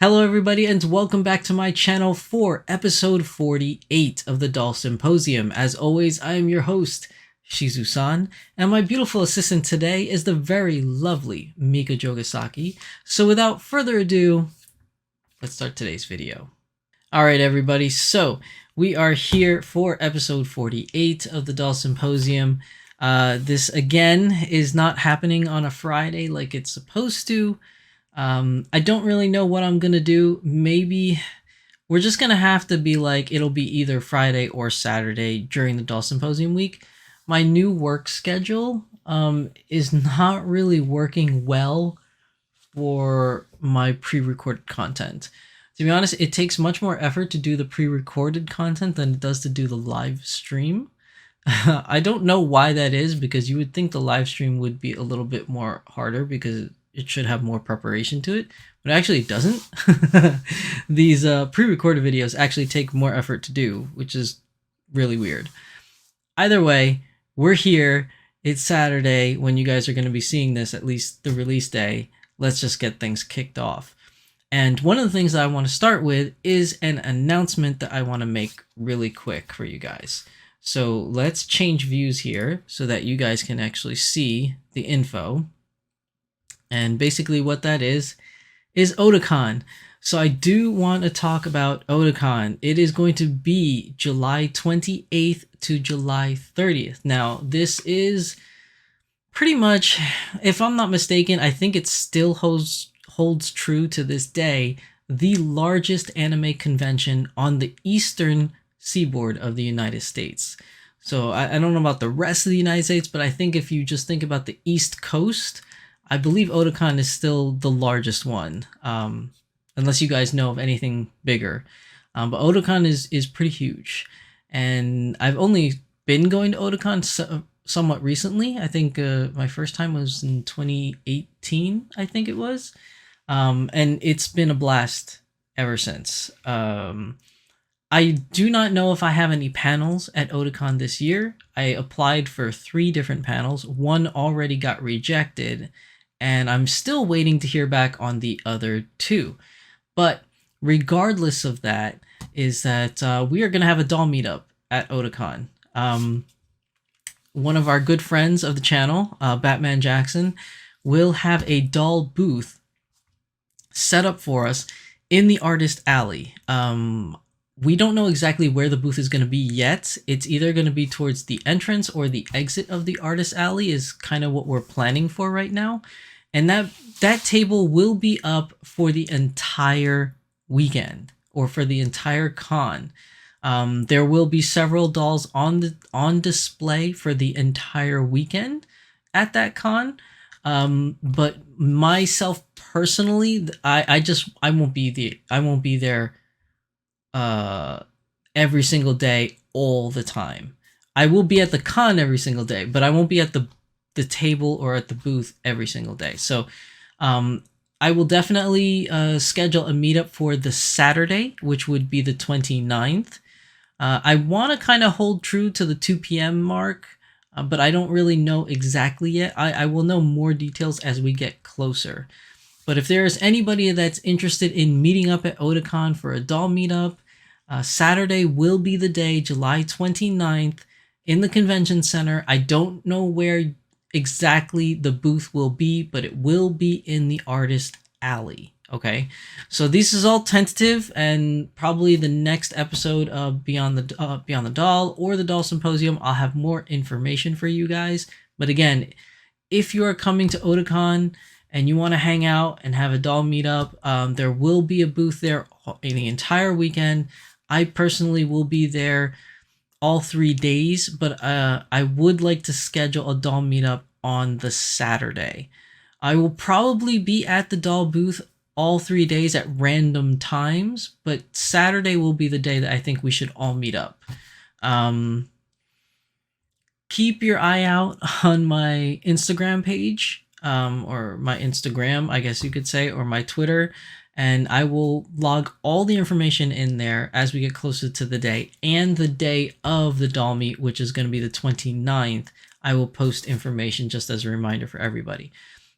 Hello everybody and welcome back to my channel for episode 48 of the Doll Symposium. As always, I am your host, Shizusan, and my beautiful assistant today is the very lovely Mika Jogasaki. So without further ado, let's start today's video. Alright everybody, so we are here for episode 48 of the Doll Symposium. This again is not happening on a Friday like it's supposed to. I don't really know what I'm gonna do. Maybe we're just gonna have to be like, it'll be either Friday or Saturday during the Doll Symposium week. My new work schedule is not really working well for my pre-recorded content. To be honest, it takes much more effort to do the pre-recorded content than it does to do the live stream. I don't know why that is, because you would think the live stream would be a little bit more harder because it should have more preparation to it, but actually it doesn't. These pre-recorded videos actually take more effort to do, which is really weird. Either way, we're here. It's Saturday when you guys are going to be seeing this, at least the release day. Let's just get things kicked off. And one of the things that I want to start with is an announcement that I want to make really quick for you guys. So let's change views here so that you guys can actually see the info. And basically what that is Otakon. So I do want to talk about Otakon. It is going to be July 28th to July 30th. Now, this is pretty much, if I'm not mistaken, I think it still holds true to this day, the largest anime convention on the eastern seaboard of the United States. So I don't know about the rest of the United States, but I think if you just think about the East Coast, I believe Otakon is still the largest one, unless you guys know of anything bigger. But Otakon is pretty huge, and I've only been going to Otakon somewhat recently. I think my first time was in 2018, I think it was, and it's been a blast ever since. I do not know if I have any panels at Otakon this year. I applied for 3 different panels. One already got rejected, and I'm still waiting to hear back on the other 2. But regardless of that, is that we are going to have a doll meetup at Otakon. One of our good friends of the channel, Batman Jackson, will have a doll booth set up for us in the Artist Alley. We don't know exactly where the booth is going to be yet. It's either going to be towards the entrance or the exit of the Artist Alley is kind of what we're planning for right now. And that table will be up for the entire weekend, or for the entire con. There will be several dolls on display for the entire weekend at that con. But myself personally, I won't be there every single day all the time. I will be at the con every single day, but I won't be at the table or at the booth every single day. So I will definitely schedule a meetup for the Saturday, which would be the 29th. I want to kind of hold true to the 2 p.m. mark, but I don't really know exactly yet. I will know more details as we get closer. But if there is anybody that's interested in meeting up at Otakon for a doll meetup, Saturday will be the day, July 29th, in the convention center. I don't know where exactly the booth will be, but it will be in the Artist Alley. Okay, so this is all tentative, and probably the next episode of Beyond the Doll or the Doll Symposium, I'll have more information for you guys. But again, if you are coming to Otakon and you want to hang out and have a doll meetup, there will be a booth there in the entire weekend. I personally will be there all 3 days, but I would like to schedule a doll meetup on the Saturday. I will probably be at the doll booth all 3 days at random times, but Saturday will be the day that I think we should all meet up. Keep your eye out on my Instagram page, or my Instagram, I guess you could say, or my Twitter, and I will log all the information in there as we get closer to the day, and the day of the doll meet, which is going to be the 29th. I will post information just as a reminder for everybody.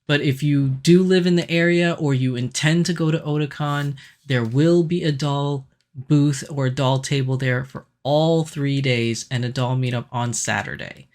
But if you do live in the area or you intend to go to Otakon, there will be a doll booth or a doll table there for all 3 days and a doll meetup on Saturday.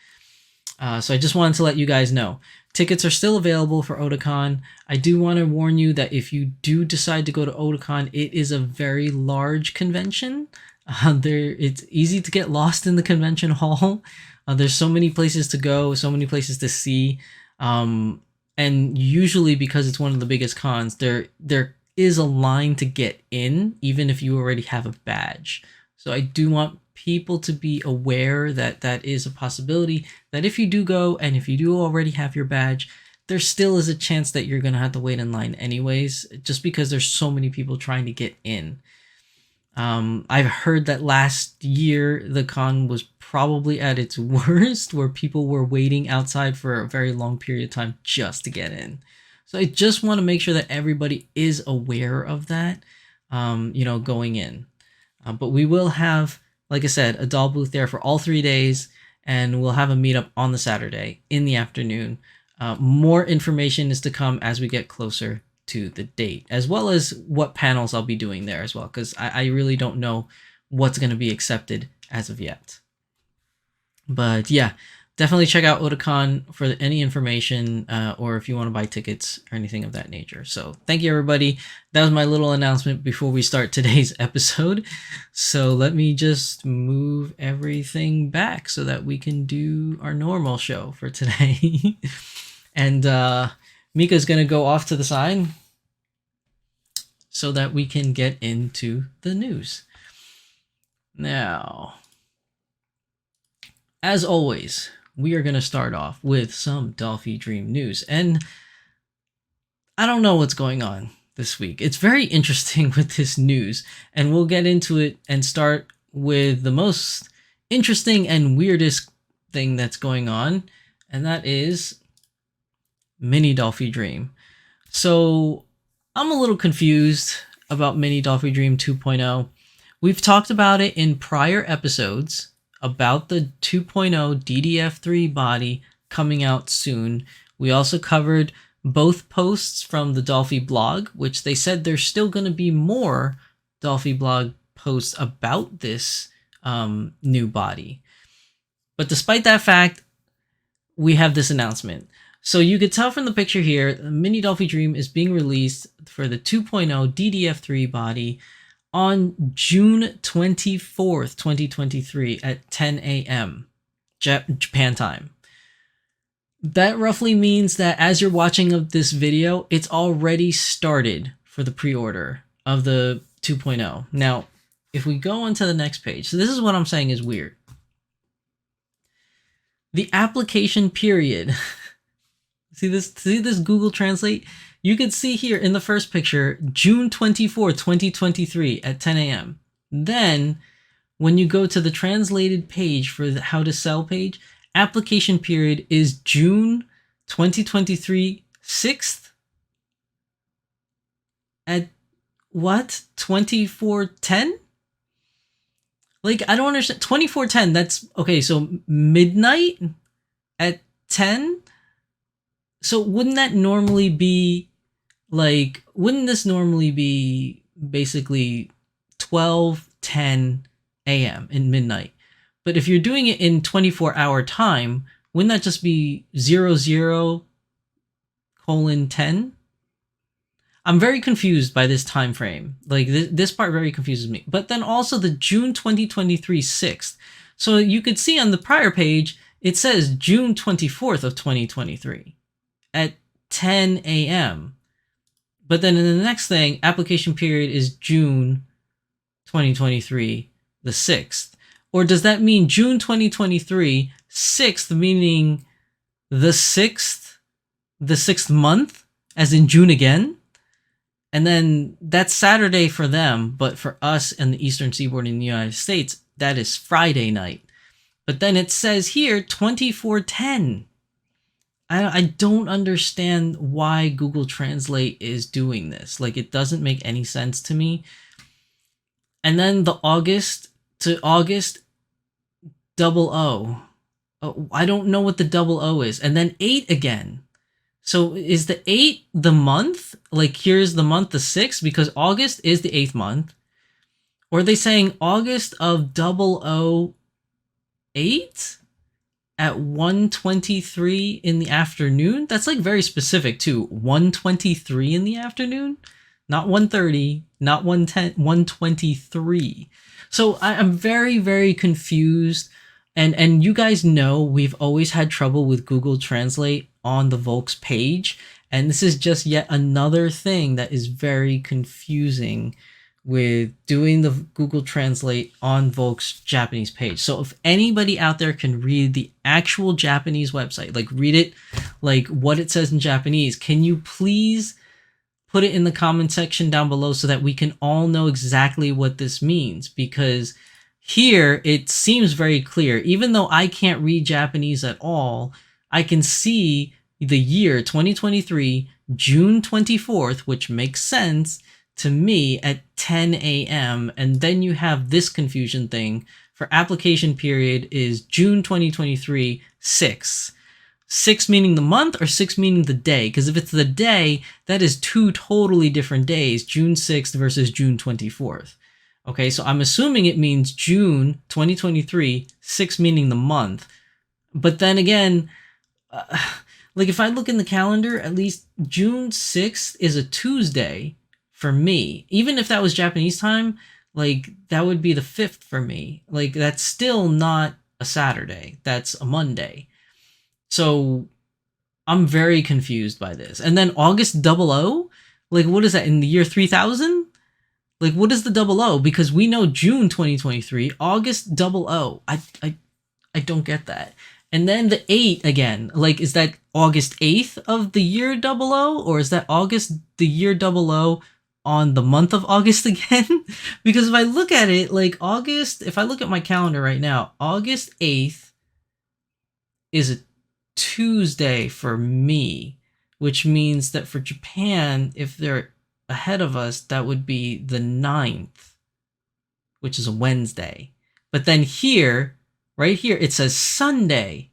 So I just wanted to let you guys know. Tickets are still available for Otakon. I do want to warn you that if you do decide to go to Otakon, it is a very large convention. It's easy to get lost in the convention hall. There's so many places to go, so many places to see. And usually because it's one of the biggest cons, there is a line to get in, even if you already have a badge. So I do want people to be aware that that is a possibility, that if you do go and if you do already have your badge, there still is a chance that you're going to have to wait in line anyways, just because there's so many people trying to get in. I've heard that last year the con was probably at its worst, where people were waiting outside for a very long period of time just to get in. So I just want to make sure that everybody is aware of that, going in. But we will have, like I said, a doll booth there for all 3 days, and we'll have a meetup on the Saturday in the afternoon. More information is to come as we get closer to the date, as well as what panels I'll be doing there as well, because I really don't know what's going to be accepted as of yet. But yeah, definitely check out Otakon for any information, or if you want to buy tickets or anything of that nature. So thank you, everybody. That was my little announcement before we start today's episode. So let me just move everything back so that we can do our normal show for today. And Mika's going to go off to the side so that we can get into the news. Now, as always, we are going to start off with some Dolphy Dream news. And I don't know what's going on this week. It's very interesting with this news, and we'll get into it and start with the most interesting and weirdest thing that's going on, and that is Mini Dolphy Dream. So I'm a little confused about Mini Dolphy Dream 2.0. We've talked about it in prior episodes about the 2.0 DDF3 body coming out soon. We also covered both posts from the Dolphy blog, which they said there's still going to be more Dolphy blog posts about this new body. But despite that fact, we have this announcement. So you could tell from the picture here, Mini Dolphy Dream is being released for the 2.0 DDF3 body on June 24th, 2023 at 10 a.m. Japan time. That roughly means that as you're watching of this video, it's already started for the pre-order of the 2.0. Now, if we go on to the next page, so this is what I'm saying is weird. The application period. See this Google Translate? You can see here in the first picture, June 24, 2023 at 10 a.m. Then, when you go to the translated page for the how to sell page, application period is June 2023 6th at what? 24:10? Like, I don't understand. 24:10, that's okay, so midnight at 10? So wouldn't that normally be like, wouldn't this normally be basically 12:10 a.m. in midnight? But if you're doing it in 24-hour time, wouldn't that just be 00:10? I'm very confused by this time frame. Like, this part very confuses me. But then also the June 2023 6th. So you could see on the prior page, it says June 24th of 2023 at 10 a.m. But then in the next thing, application period is June 2023 the 6th. Or does that mean June 2023 6th, meaning the 6th month, as in June again? And then that's Saturday for them, but for us in the Eastern Seaboard in the United States, that is Friday night. But then it says here 24:10. I don't understand why Google Translate is doing this. Like, it doesn't make any sense to me. And then the August to August 00. Oh, I don't know what the 00 is. And then 8 again. So is the 8 the month? Like here's the month, the 6th, because August is the 8th month. Or are they saying August of 008 at 1:23 in the afternoon? That's like very specific too. 1:23 in the afternoon? Not 1:30, not 1:10, 1:23. So I'm very, very confused. And you guys know we've always had trouble with Google Translate on the Volks page. And this is just yet another thing that is very confusing with doing the Google Translate on Volk's Japanese page. So if anybody out there can read the actual Japanese website, like read it, like what it says in Japanese, can you please put it in the comment section down below so that we can all know exactly what this means? Because here it seems very clear. Even though I can't read Japanese at all, I can see the year 2023, June 24th, which makes sense to me at 10 a.m. And then you have this confusion thing for application period is June 2023, 6. 6 meaning the month or 6 meaning the day? Because if it's the day, that is 2 totally different days, June 6th versus June 24th. Okay, so I'm assuming it means June 2023, 6 meaning the month. But then again, like if I look in the calendar, at least June 6th is a Tuesday for me. Even if that was Japanese time, like that would be the 5th for me. Like that's still not a Saturday. That's a Monday. So I'm very confused by this. And then August 00? Like what is that, in the year 3000? Like what is the 00? Because we know June 2023, August 00. I don't get that. And then the 8 again, like is that August 8th of the year 00? Or is that August the year 00 on the month of August again? Because if I look at it, like August, if I look at my calendar right now, August 8th is a Tuesday for me, which means that for Japan, if they're ahead of us, that would be the 9th, which is a Wednesday. But then here, right here, it says Sunday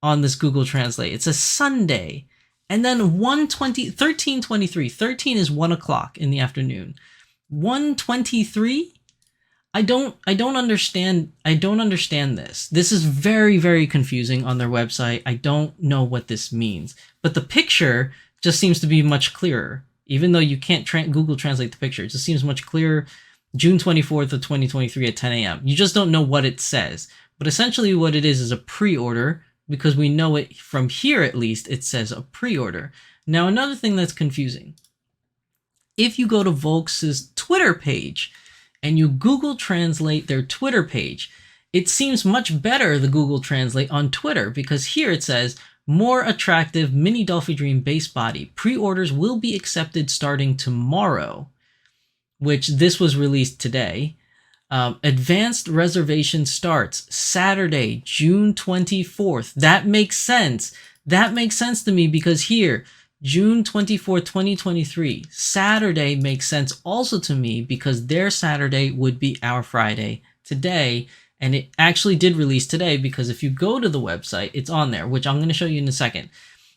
on this Google Translate. It says Sunday. And then 13:23. 13 is 1 o'clock in the afternoon. 1:23? I don't understand. I don't understand this. This is very, very confusing on their website. I don't know what this means. But the picture just seems to be much clearer. Even though you can't Google Translate the picture, it just seems much clearer. June 24th of 2023 at 10 a.m. You just don't know what it says. But essentially what it is a pre-order, because we know it from here at least, it says a pre-order. Now another thing that's confusing. If you go to Volks's Twitter page and you Google Translate their Twitter page, it seems much better, the Google Translate on Twitter, because here it says, more attractive mini Dolphy Dream base body. Pre-orders will be accepted starting tomorrow, which this was released today. Advanced reservation starts Saturday, June 24th. That makes sense. That makes sense to me because here, June 24th, 2023, Saturday makes sense also to me because their Saturday would be our Friday today. And it actually did release today because if you go to the website, it's on there, which I'm going to show you in a second.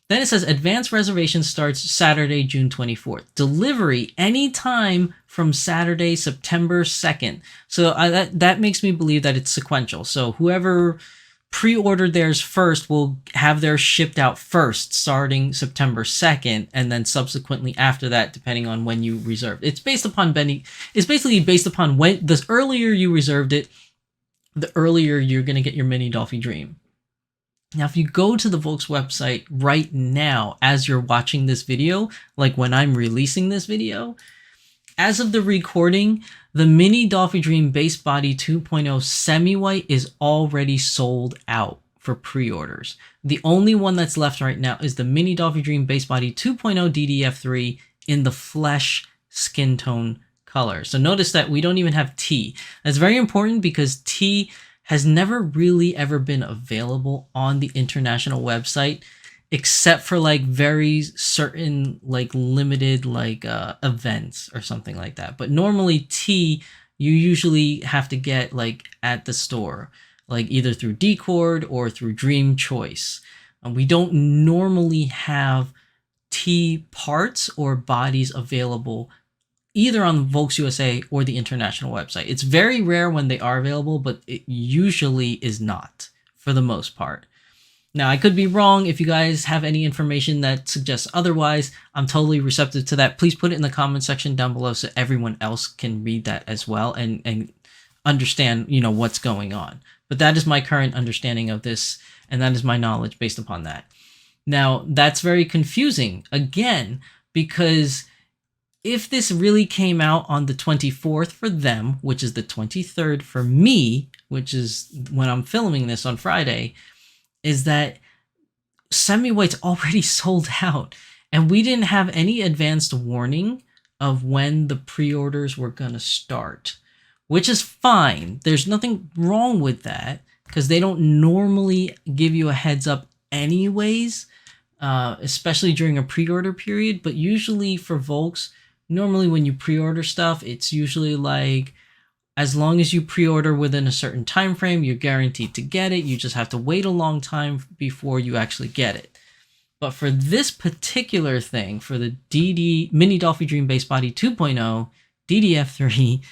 Then it says advanced reservation starts Saturday, June 24th. Delivery anytime from Saturday, September 2nd. So that makes me believe that it's sequential. So whoever pre-ordered theirs first will have theirs shipped out first starting September 2nd, and then subsequently after that, depending on when you reserved. It's basically based upon when, the earlier you reserved it, the earlier you're going to get your mini Dolphy Dream. Now, if you go to the Volks website right now, as you're watching this video, like when I'm releasing this video, as of the recording, the mini Dolphy Dream Base Body 2.0 semi-white is already sold out for pre-orders. The only one that's left right now is the mini Dolphy Dream Base Body 2.0 DDF3 in the flesh skin tone color. So notice that we don't even have T. That's very important because T has never really ever been available on the international website, except for like very certain like limited like events or something like that. But normally T, you usually have to get like at the store, like either through Dcord or through Dream Choice. We don't normally have guarantee parts or bodies available either on Volks USA or the international website. It's very rare when they are available, but it usually is not for the most part. Now, I could be wrong. If you guys have any information that suggests otherwise, I'm totally receptive to that. Please put it in the comment section down below so everyone else can read that as well and understand, you know, what's going on. But that is my current understanding of this, and that is my knowledge based upon that. Now, that's very confusing, again, because if this really came out on the 24th for them, which is the 23rd for me, which is when I'm filming this on Friday, is that semi-white's already sold out. And we didn't have any advanced warning of when the pre-orders were going to start, which is fine. There's nothing wrong with that because they don't normally give you a heads up anyways, especially during a pre-order period. But usually for Volks, normally when you pre-order stuff, it's usually like, as long as you pre-order within a certain time frame, you're guaranteed to get it. You just have to wait a long time before you actually get it. But for this particular thing, for the Mini Dolphy Dream Base Body 2.0 DDF3,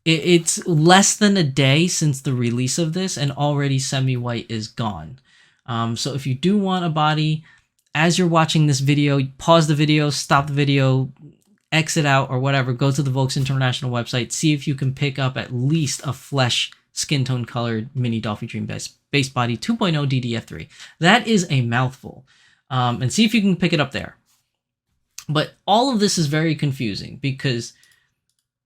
it's less than a day since the release of this, and already semi-white is gone. So if you do want a body, as you're watching this video, pause the video, stop the video, exit out or whatever, go to the Volks International website, see if you can pick up at least a flesh skin tone colored Mini Dolphy Dream Base Body 2.0 DDF3. That is a mouthful. And see if you can pick it up there. But all of this is very confusing because,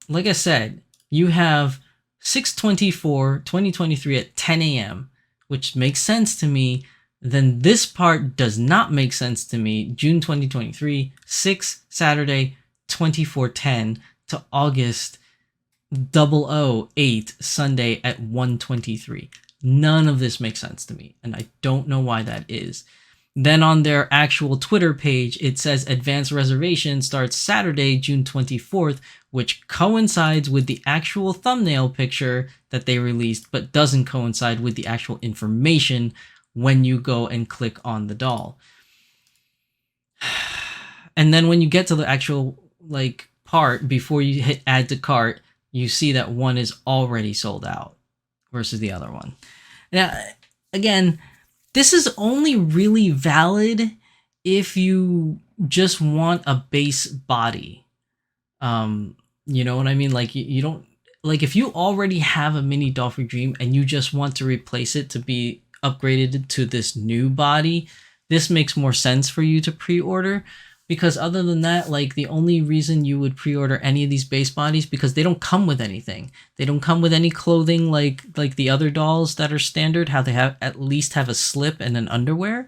like I said, you have 6/24/2023 at 10 a.m., which makes sense to me. Then this part does not make sense to me. June 2023, 6 Saturday, 24:10 to August 008 Sunday at 1:23. None of this makes sense to me, and I don't know why that is. Then on their actual Twitter page, it says advanced reservation starts Saturday, June 24th, which coincides with the actual thumbnail picture that they released, but doesn't coincide with the actual information when you go and click on the doll. And then when you get to the actual like part, before you hit add to cart, you see that one is already sold out versus the other one. Now, again, this is only really valid if you just want a base body. You know what I mean? Like you don't, like if you already have a Mini Dolphy Dream and you just want to replace it to be upgraded to this new body, this makes more sense for you to pre-order. Because other than that, like the only reason you would pre-order any of these base bodies, because they don't come with anything. They don't come with any clothing like the other dolls that are standard, how they have at least have a slip and an underwear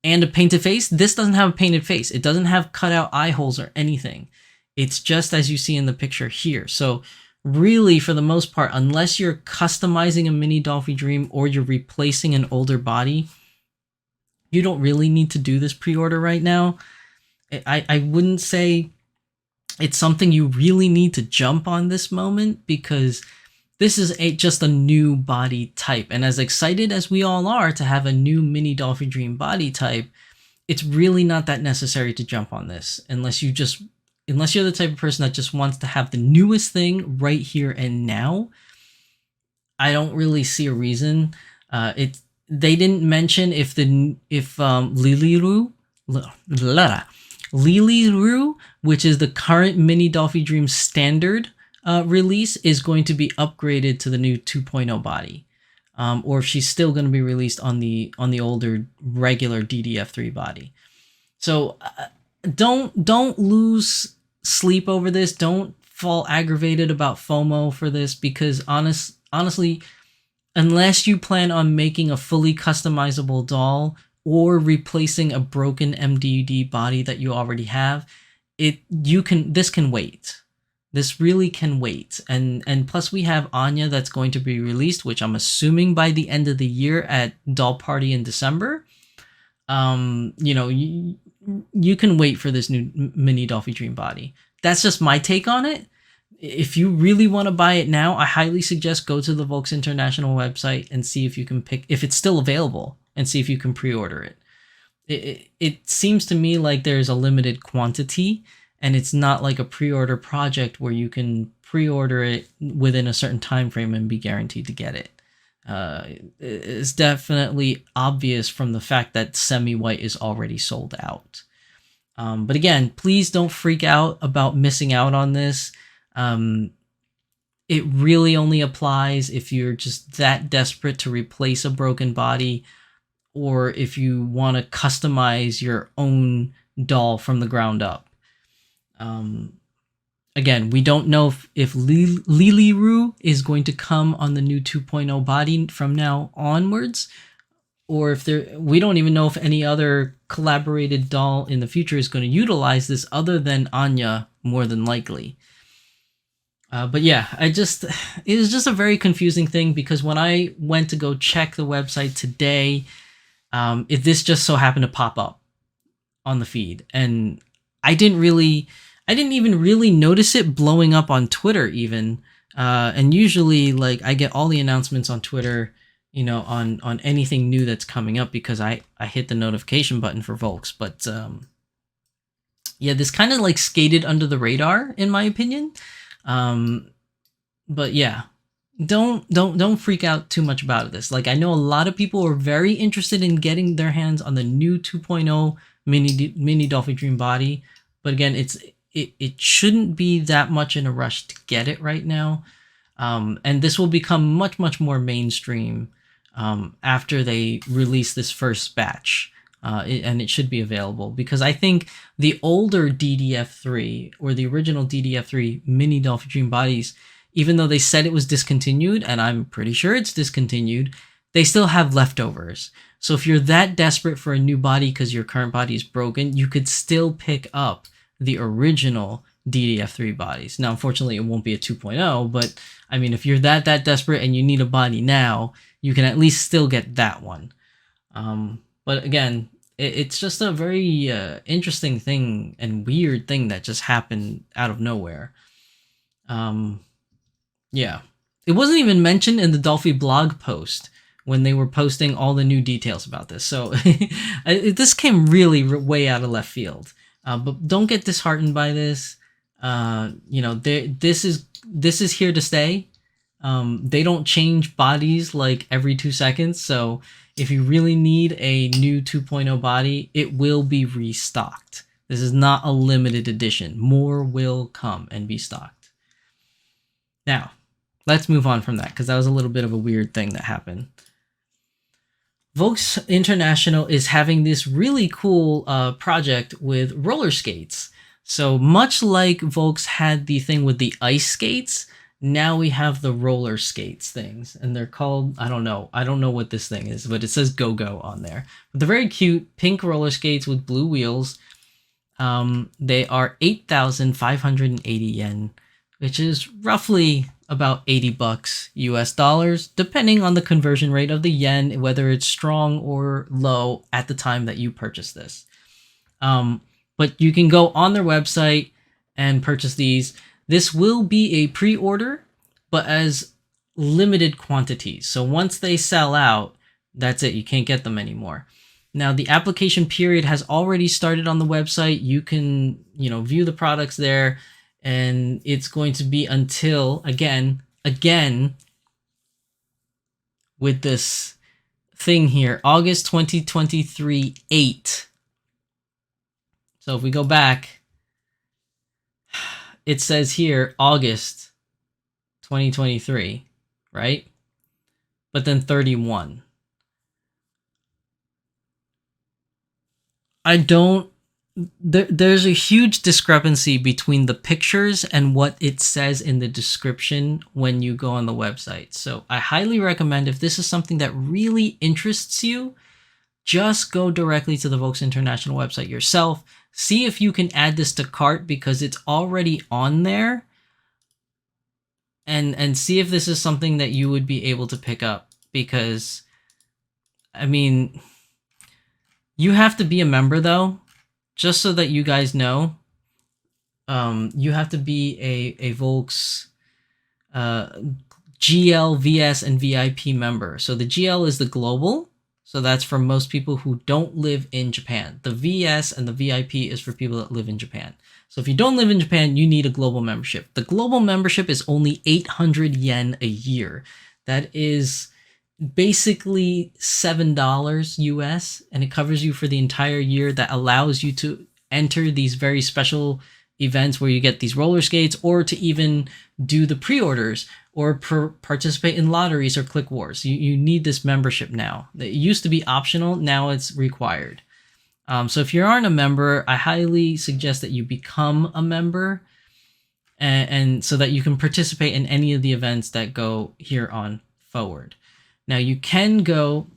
and a painted face. This doesn't have a painted face. It doesn't have cut out eye holes or anything. It's just as you see in the picture here. So really, for the most part, unless you're customizing a Mini Dolphy Dream or you're replacing an older body, you don't really need to do this pre-order right now. I wouldn't say it's something you really need to jump on this moment, because this is just a new body type. And as excited as we all are to have a new Mini Dolphy Dream body type, it's really not that necessary to jump on this unless you're the type of person that just wants to have the newest thing right here and now. I don't really see a reason. They didn't mention if Liliru, which is the current Mini Dolphy Dream standard release, is going to be upgraded to the new 2.0 body, or if she's still going to be released on the older regular DDF3 body. So don't lose sleep over this. Don't fall aggravated about FOMO for this, because honestly, unless you plan on making a fully customizable doll or replacing a broken MDD body that you already have, this can wait. This really can wait. And plus we have Anya that's going to be released, which I'm assuming by the end of the year at Doll Party in December. You know, you can wait for this new Mini Dolphy Dream body. That's just my take on it. If you really want to buy it now, I highly suggest go to the Volks International website and see if you can pick, if it's still available, and see if you can pre-order it. it seems to me like there's a limited quantity, and it's not like a pre-order project where you can pre-order it within a certain time frame and be guaranteed to get it. It's definitely obvious from the fact that semi-white is already sold out. But again, please don't freak out about missing out on this. It really only applies if you're just that desperate to replace a broken body, or if you want to customize your own doll from the ground up. Again, we don't know if Liliru is going to come on the new 2.0 body from now onwards, or if we don't even know if any other collaborated doll in the future is going to utilize this other than Anya, more than likely. But yeah, it was just a very confusing thing, because when I went to go check the website today, this just so happened to pop up on the feed, and I didn't even really notice it blowing up on Twitter even. And usually, like, I get all the announcements on Twitter, on anything new that's coming up, because I hit the notification button for Volks. But yeah, this kind of like skated under the radar, in my opinion. But yeah, don't freak out too much about this. Like, I know a lot of people are very interested in getting their hands on the new 2.0 mini Dolphy Dream body, but again, it shouldn't be that much in a rush to get it right now. And this will become much more mainstream after they release this first batch. And it should be available, because I think the older DDF3 or the original DDF3 mini Dolphy Dream bodies, even though they said it was discontinued, and I'm pretty sure it's discontinued, they still have leftovers. So if you're that desperate for a new body because your current body is broken, you could still pick up the original DDF3 bodies. Now, unfortunately, it won't be a 2.0, but I mean, if you're that desperate and you need a body now, you can at least still get that one. But again, it's just a very interesting thing and weird thing that just happened out of nowhere. Yeah. It wasn't even mentioned in the Dolphy blog post when they were posting all the new details about this. So this came really way out of left field. But don't get disheartened by this. This is here to stay. They don't change bodies like every 2 seconds. So if you really need a new 2.0 body, it will be restocked. This is not a limited edition. More will come and be stocked. Now, let's move on from that, because that was a little bit of a weird thing that happened. Volks International is having this really cool project with roller skates. So much like Volks had the thing with the ice skates, now we have the roller skates things, and they're called, I don't know what this thing is, but it says Go-Go on there. But they're very cute, pink roller skates with blue wheels. They are 8,580 yen, which is roughly about $80 US dollars, depending on the conversion rate of the yen, whether it's strong or low at the time that you purchase this. But you can go on their website and purchase these. This will be a pre-order, but as limited quantities. So once they sell out, that's it. You can't get them anymore. Now, the application period has already started on the website. You can, view the products there, and it's going to be until, again, with this thing here, August 2023 8. So if we go back, it says here August 2023, right? But then 31. There's a huge discrepancy between the pictures and what it says in the description when you go on the website. So I highly recommend, if this is something that really interests you, just go directly to the Volks International website yourself. See if you can add this to cart, because it's already on there. And see if this is something that you would be able to pick up, because, I mean, you have to be a member, though, just so that you guys know. You have to be a Volks GL, VS, and VIP member. So the GL is the global. So that's for most people who don't live in Japan. The VS and the VIP is for people that live in Japan. So if you don't live in Japan, you need a global membership. The global membership is only 800 yen a year. That is basically $7 US, and it covers you for the entire year. That allows you to enter these very special events where you get these roller skates, or to even do the pre-orders or participate in lotteries or click wars. You need this membership now. It used to be optional, now it's required. So if you aren't a member, I highly suggest that you become a member, and so that you can participate in any of the events that go here on forward. Now you can go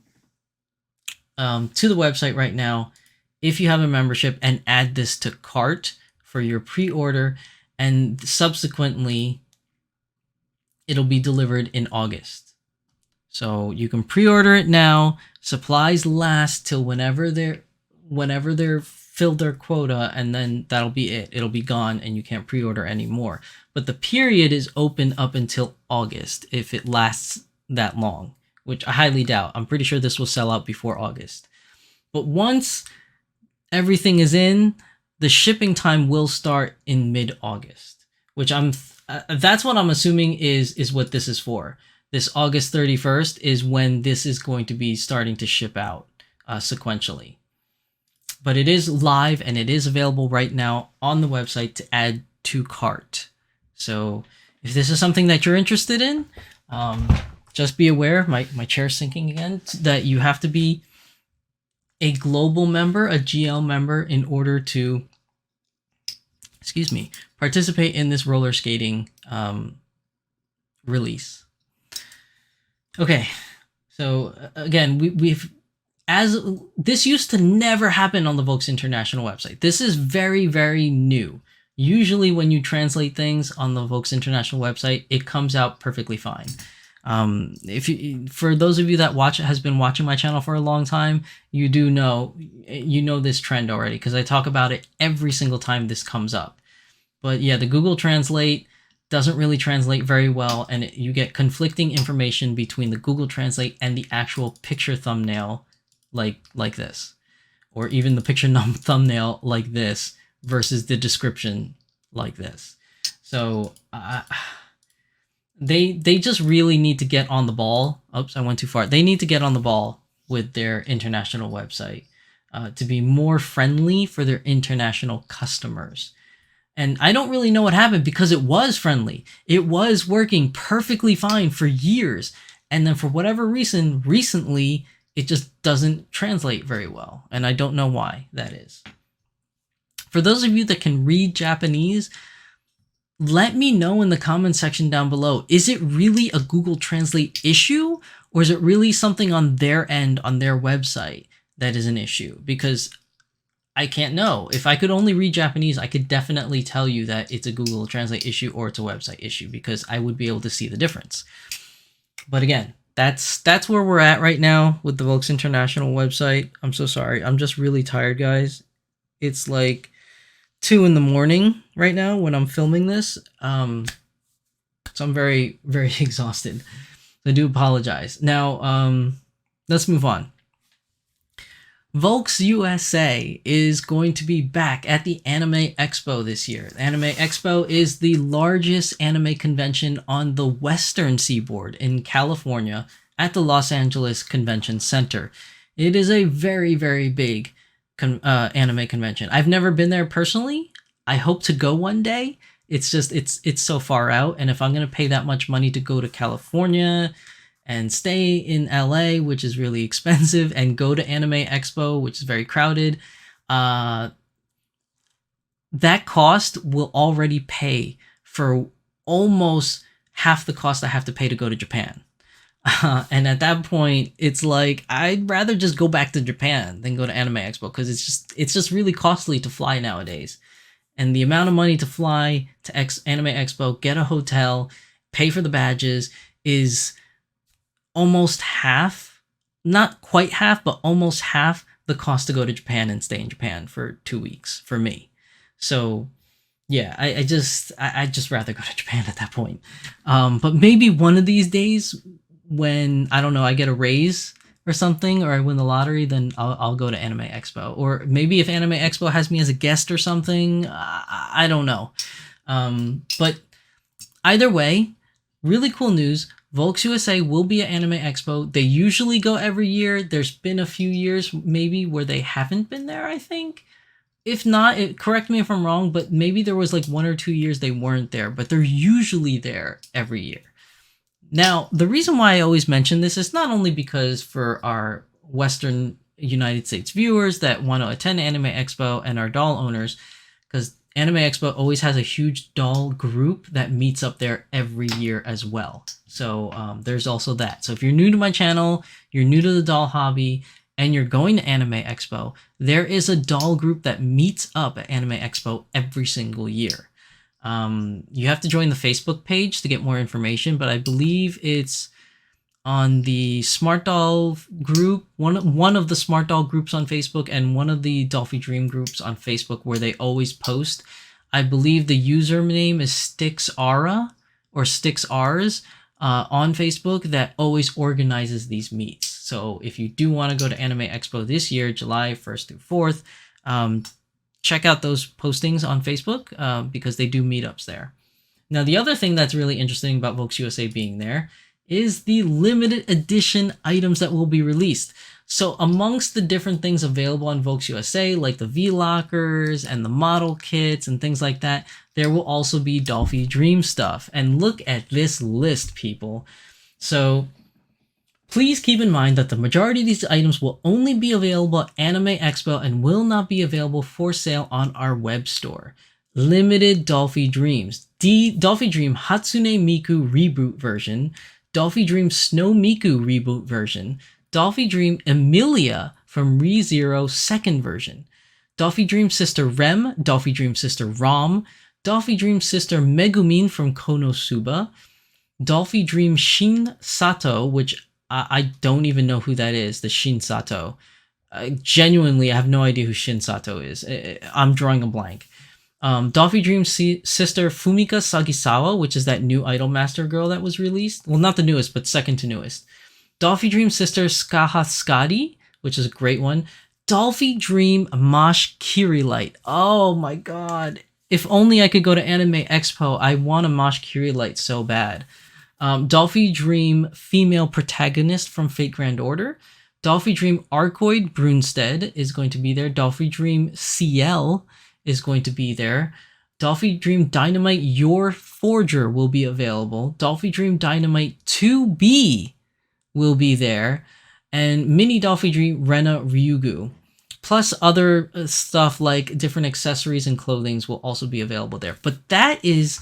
to the website right now if you have a membership and add this to cart for your pre-order, and subsequently it'll be delivered in August. So you can pre-order it now. Supplies last till whenever they're filled their quota, and then that'll be it. It'll be gone and you can't pre-order anymore. But the period is open up until August if it lasts that long, which I highly doubt. I'm pretty sure this will sell out before August. But once everything is in, the shipping time will start in mid-August, which that's what I'm assuming is what this is for. This August 31st is when this is going to be starting to ship out sequentially. But it is live and it is available right now on the website to add to cart. So if this is something that you're interested in, just be aware, my chair's sinking again, that you have to be a global member, a GL member, in order to, participate in this roller skating release. Okay, so again, this used to never happen on the Volks International website. This is very, very new. Usually when you translate things on the Volks International website, it comes out perfectly fine. For those of you that has been watching my channel for a long time, you know this trend already, because I talk about it every single time this comes up. But yeah, the Google Translate doesn't really translate very well, and you get conflicting information between the Google Translate and the actual picture thumbnail, like this, or even the picture thumbnail like this versus the description like this. So they just really need to get on the ball. Oops, I went too far. They need to get on the ball with their international website to be more friendly for their international customers. And I don't really know what happened, because it was friendly. It was working perfectly fine for years. And then for whatever reason, recently, it just doesn't translate very well. And I don't know why that is. For those of you that can read Japanese, let me know in the comment section down below. Is it really a Google Translate issue, or is it really something on their end, on their website, that is an issue? Because I can't know. If I could only read Japanese, I could definitely tell you that it's a Google Translate issue or it's a website issue, because I would be able to see the difference. But again, that's where we're at right now with the Volks International website. I'm so sorry. I'm just really tired, guys. It's like 2 in the morning right now when I'm filming this. So I'm very, very exhausted. I do apologize. Now, let's move on. Volks USA is going to be back at the Anime Expo this year. The Anime Expo is the largest anime convention on the Western Seaboard in California at the Los Angeles Convention Center. It is a very, very big anime convention. I've never been there personally. I hope to go one day. It's just, it's so far out. And if I'm going to pay that much money to go to California and stay in LA, which is really expensive, and go to Anime Expo, which is very crowded, that cost will already pay for almost half the cost I have to pay to go to Japan. And at that point, it's like, I'd rather just go back to Japan than go to Anime Expo, because it's just really costly to fly nowadays. And the amount of money to fly to Anime Expo, get a hotel, pay for the badges, is almost half, not quite half, but almost half the cost to go to Japan and stay in Japan for 2 weeks for me. So yeah, I just rather go to Japan at that point. But maybe one of these days, when, I don't know, I get a raise or something, or I win the lottery, then I'll go to Anime Expo. Or maybe if Anime Expo has me as a guest or something, I don't know. But either way, really cool news. Volks USA will be at Anime Expo. They usually go every year. There's been a few years maybe where they haven't been there, I think. If not, correct me if I'm wrong, but maybe there was like 1 or 2 years they weren't there, but they're usually there every year. Now, the reason why I always mention this is not only because for our Western United States viewers that want to attend Anime Expo and our doll owners, because Anime Expo always has a huge doll group that meets up there every year as well. So there's also that. So if you're new to my channel, you're new to the doll hobby, and you're going to Anime Expo, there is a doll group that meets up at Anime Expo every single year. You have to join the Facebook page to get more information, but I believe it's on the Smart Doll group, one of the Smart Doll groups on Facebook, and one of the Dolphy Dream groups on Facebook, where they always post. I believe the username is StixAra or StixArs on Facebook, that always organizes these meets. So if you do want to go to Anime Expo this year, July 1st through 4th, check out those postings on Facebook because they do meetups there. Now, the other thing that's really interesting about Volks USA being there is the limited edition items that will be released. So amongst the different things available on Volks USA, like the V-Lockers and the model kits and things like that, there will also be Dolphy Dream stuff. And look at this list, people. So please keep in mind that the majority of these items will only be available at Anime Expo and will not be available for sale on our web store. Limited Dolphy Dreams. Dolphy Dream Hatsune Miku Reboot Version. Dolphy Dream Snow Miku Reboot Version. Dolphy Dream Emilia from ReZero second version. Dolphy Dream Sister Rem. Dolphy Dream Sister Rom. Dolphy Dream Sister Megumin from Konosuba. Dolphy Dream Shin Sato, which I don't even know who that is, the Shin Sato. Genuinely, I have no idea who Shin Sato is. I'm drawing a blank. Dolphy Dream Sister Fumika Sagisawa, which is that new Idol Master girl that was released. Well, not the newest, but second to newest. Dolphy Dream Sister Skaha Skadi, which is a great one. Dolphy Dream Mosh Kirilight. Oh my god. If only I could go to Anime Expo. I want a Mosh Kirilight so bad. Dolphy Dream Female Protagonist from Fate Grand Order. Dolphy Dream Arcoid Brunstead is going to be there. Dolphy Dream CL is going to be there. Dolphy Dream Dynamite Your Forger will be available. Dolphy Dream Dynamite 2B will be there. And Mini Dolphy Dream Rena Ryugu. Plus other stuff like different accessories and clothings will also be available there. But that is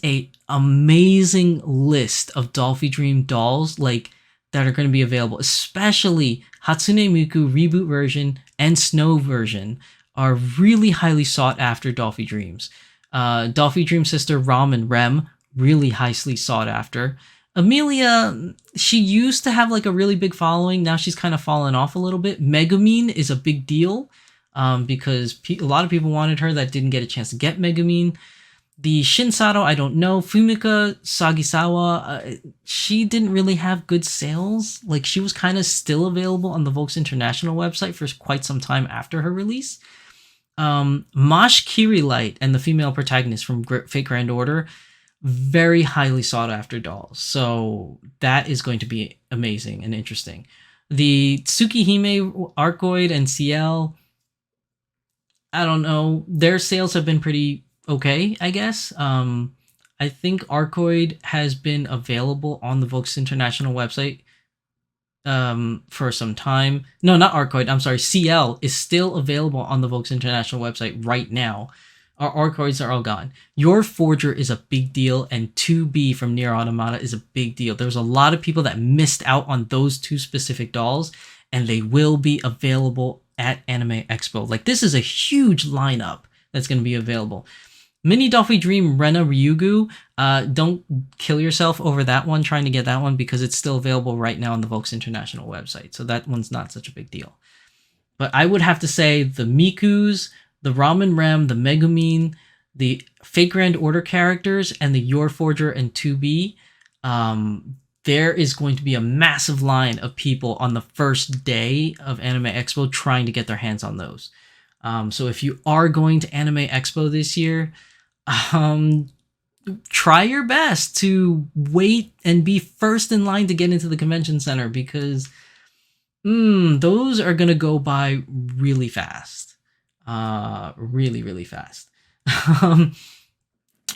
a amazing list of Dolphy Dream dolls that are going to be available, especially Hatsune Miku Reboot version and Snow version are really highly sought after Dolphy Dreams. Dolphy Dream Sister Rom and Rem, really highly sought after. Emilia, she used to have a really big following. Now she's kind of fallen off a little bit. Megumin is a big deal because a lot of people wanted her that didn't get a chance to get Megumin. The Shinsato, I don't know. Fumika Sagisawa, she didn't really have good sales. She was kind of still available on the Volks International website for quite some time after her release. Mosh Kirilight and the female protagonist from Fate Grand Order, very highly sought after dolls. So that is going to be amazing and interesting. The Tsukihime Arcoid and CL, I don't know. Their sales have been pretty okay, I guess. I think Arcoid has been available on the Volks International website for some time. No, not Arcoid. I'm sorry. CL is still available on the Volks International website right now. Our Arcoids are all gone. Your Forger is a big deal, and 2B from Nier Automata is a big deal. There's a lot of people that missed out on those two specific dolls, and they will be available at Anime Expo. This is a huge lineup that's going to be available. Mini Dolphy Dream Rena Ryugu, don't kill yourself over that one trying to get that one because it's still available right now on the Volks International website. So that one's not such a big deal. But I would have to say the Mikus, the Ramen Rem, the Megumin, the Fate Grand Order characters, and the Your Forger and 2B, there is going to be a massive line of people on the first day of Anime Expo trying to get their hands on those. So if you are going to Anime Expo this year, try your best to wait and be first in line to get into the convention center, because those are going to go by really fast. Really, really fast.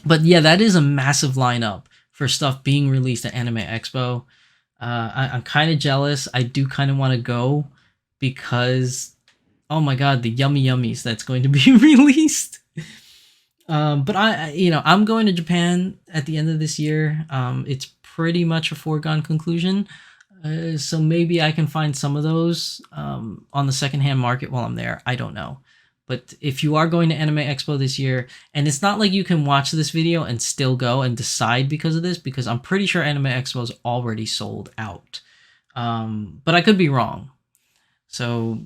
But yeah, that is a massive lineup for stuff being released at Anime Expo. I'm kind of jealous. I do kind of want to go because, oh my god, the yummy yummies that's going to be released. But I'm going to Japan at the end of this year. It's pretty much a foregone conclusion. So maybe I can find some of those on the secondhand market while I'm there. I don't know. But if you are going to Anime Expo this year, and it's not like you can watch this video and still go and decide because of this, because I'm pretty sure Anime Expo is already sold out. But I could be wrong. So,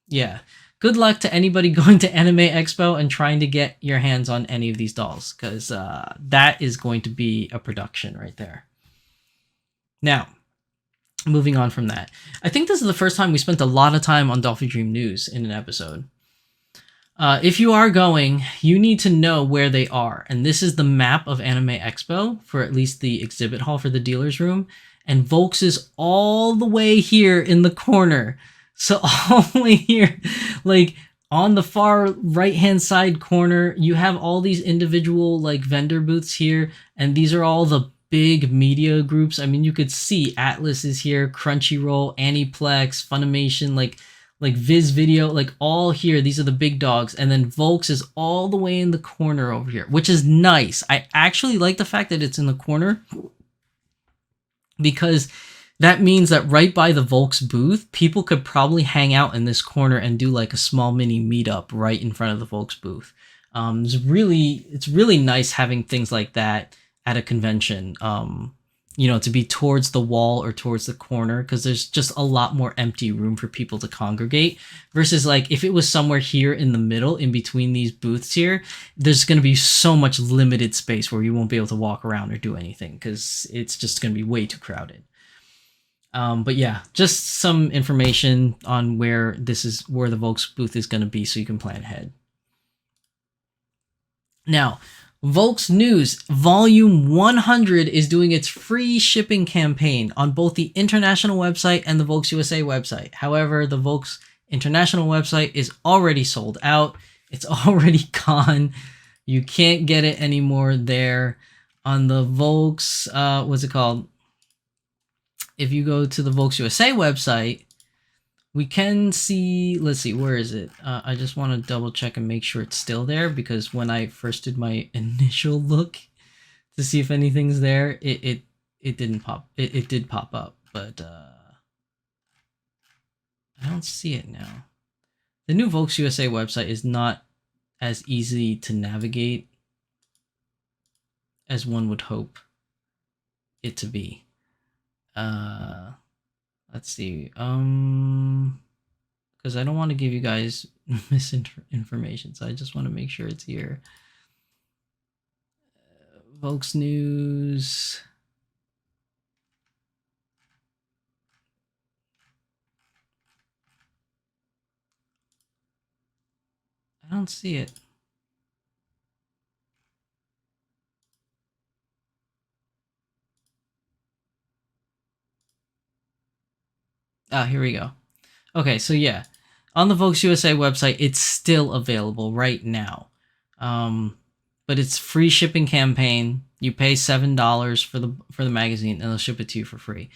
yeah. Good luck to anybody going to Anime Expo and trying to get your hands on any of these dolls, because that is going to be a production right there. Now, moving on from that. I think this is the first time we spent a lot of time on Dolphy Dream News in an episode. If you are going, you need to know where they are. And this is the map of Anime Expo for at least the exhibit hall for the dealer's room. And Volks is all the way here in the corner. So all the way here, like on the far right-hand side corner, you have all these individual like vendor booths here. And these are all the big media groups. I mean, you could see Atlas is here, Crunchyroll, Aniplex, Funimation, like Viz Video, like all here. These are the big dogs. And then Volks is all the way in the corner over here, which is nice. I actually like the fact that it's in the corner, because that means that right by the Volks booth, people could probably hang out in this corner and do like a small mini meetup right in front of the Volks booth. It's really nice having things like that at a convention. To be towards the wall or towards the corner, because there's just a lot more empty room for people to congregate, versus like if it was somewhere here in the middle in between these booths here, there's going to be so much limited space where you won't be able to walk around or do anything, because it's just going to be way too crowded. But yeah, just some information on where the Volks booth is going to be, so you can plan ahead. Now, Volks News Volume 100 is doing its free shipping campaign on both the international website and the Volks USA website. However, the Volks international website is already sold out. It's already gone. You can't get it anymore there. On the Volks, what's it called? If you go to the Volks USA website, we can see, let's see, where is it? I just want to double check and make sure it's still there, because when I first did my initial look to see if anything's there, it didn't pop. It did pop up, but I don't see it now. The new Volks USA website is not as easy to navigate as one would hope it to be. Let's see. Because I don't want to give you guys misinformation, so I just want to make sure it's here. Volks News. I don't see it. Here we go. Okay, so yeah, on the Volks USA website, it's still available right now. But it's free shipping campaign. You pay $7 for the magazine, and they'll ship it to you for free.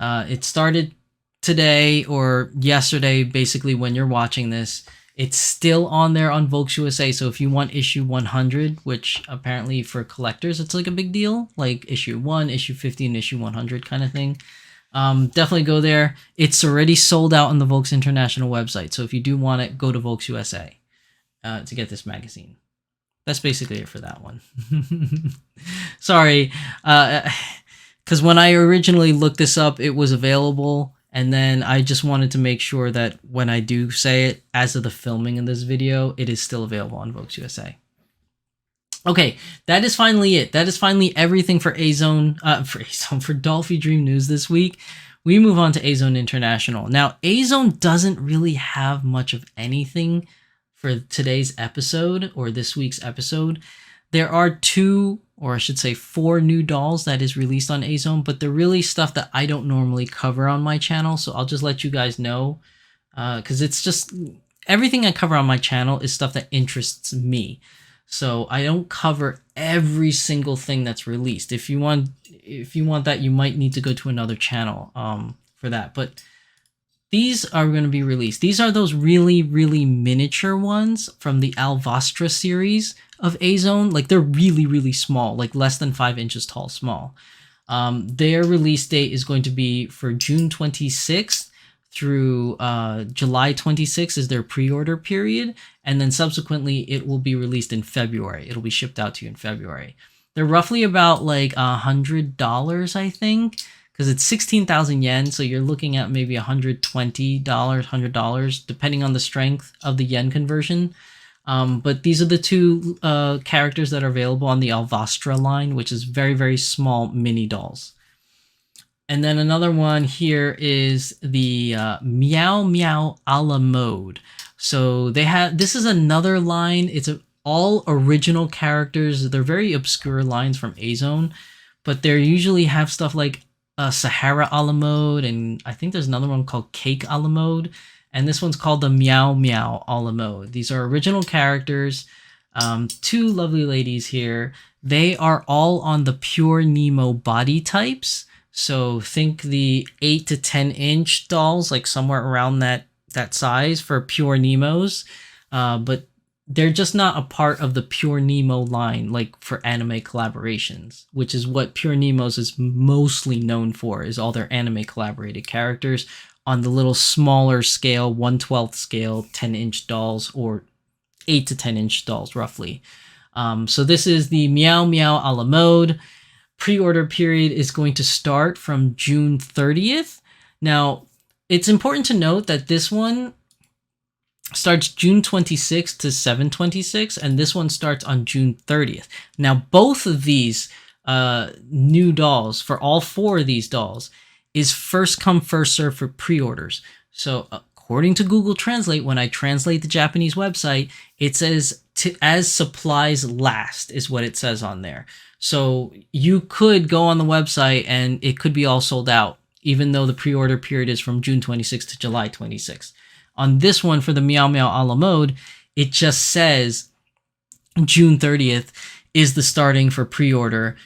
It started today or yesterday, basically when you're watching this. It's still on there on Volks USA. So if you want issue 100, which apparently for collectors it's like a big deal, like issue 1, issue 50, and issue 100 kind of thing. Definitely go there. It's already sold out on the Volks International website. So if you do want it, go to Volks USA to get this magazine. That's basically it for that one. Sorry. Because when I originally looked this up, it was available. And then I just wanted to make sure that when I do say it, as of the filming in this video, it is still available on Volks USA. Okay, that is finally it. That is finally everything for Azone, for Dolphy Dream News this week. We move on to Azone International. Now, Azone doesn't really have much of anything for today's episode or this week's episode. There are 2, or I should say 4 new dolls that is released on Azone, but they're really stuff that I don't normally cover on my channel, so I'll just let you guys know, because it's just everything I cover on my channel is stuff that interests me. So I don't cover every single thing that's released. If you want that, you might need to go to another channel for that. But these are going to be released. These are those really, really miniature ones from the Alvastra series of Azone. Like, they're really, really small, like less than 5 inches tall, small. Their release date is going to be for June 26th through July 26th is their pre-order period, and then subsequently it will be released in February. It'll be shipped out to you in February. They're roughly about like $100, I think, because it's 16,000 yen, so you're looking at maybe $120, $100, depending on the strength of the yen conversion. But these are the 2 characters that are available on the Alvastra line, which is very, very small mini dolls. And then another one here is the Meow Meow a la mode. So this is another line. It's all original characters. They're very obscure lines from Azone, but they usually have stuff like Sahara a la mode, and I think there's another one called Cake a la mode, and this one's called the Meow Meow a la mode. These are original characters. 2 lovely ladies here. They are all on the Pure Nemo body types. So think the 8 to 10 inch dolls, like somewhere around that size for Pure Nemos. But they're just not a part of the Pure Nemo line, like for anime collaborations, which is what Pure Nemos is mostly known for, is all their anime collaborated characters on the little smaller scale, 1/12 scale, 10 inch dolls, or 8 to 10 inch dolls roughly. So this is the Meow Meow a la mode. Pre-order period is going to start from June 30th. Now, it's important to note that this one starts June 26th to 7/26, and this one starts on June 30th. Now, both of these new dolls, for all 4 of these dolls, is first come, first serve for pre-orders. So, according to Google Translate, when I translate the Japanese website, it says as supplies last is what it says on there. So you could go on the website and it could be all sold out, even though the pre-order period is from June 26th to July 26th. On this one, for the Meow Meow a la mode, it just says June 30th is the starting for pre-order.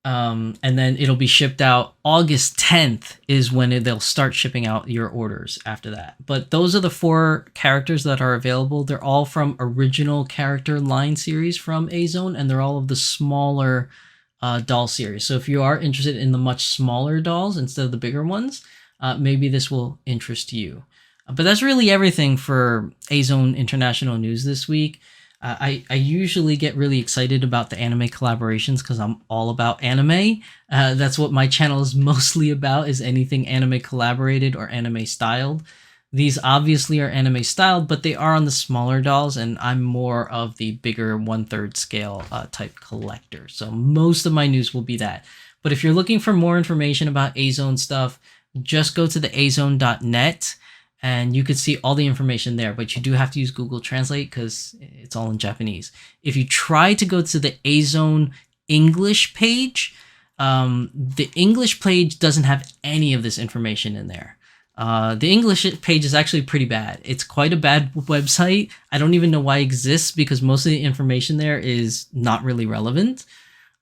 And then it'll be shipped out. August 10th is when they'll start shipping out your orders after that. But those are the 4 characters that are available. They're all from original character line series from Azone, and they're all of the smaller doll series. So if you are interested in the much smaller dolls instead of the bigger ones, maybe this will interest you. But that's really everything for Azone International News this week. I usually get really excited about the anime collaborations because I'm all about anime. That's what my channel is mostly about, is anything anime collaborated or anime styled. These obviously are anime styled, but they are on the smaller dolls, and I'm more of the bigger 1/3 scale type collector. So most of my news will be that. But if you're looking for more information about Azone stuff, just go to the azone.net. And you could see all the information there, but you do have to use Google Translate because it's all in Japanese. If you try to go to the Azone English page, the English page doesn't have any of this information in there. The English page is actually pretty bad. It's quite a bad website. I don't even know why it exists because most of the information there is not really relevant.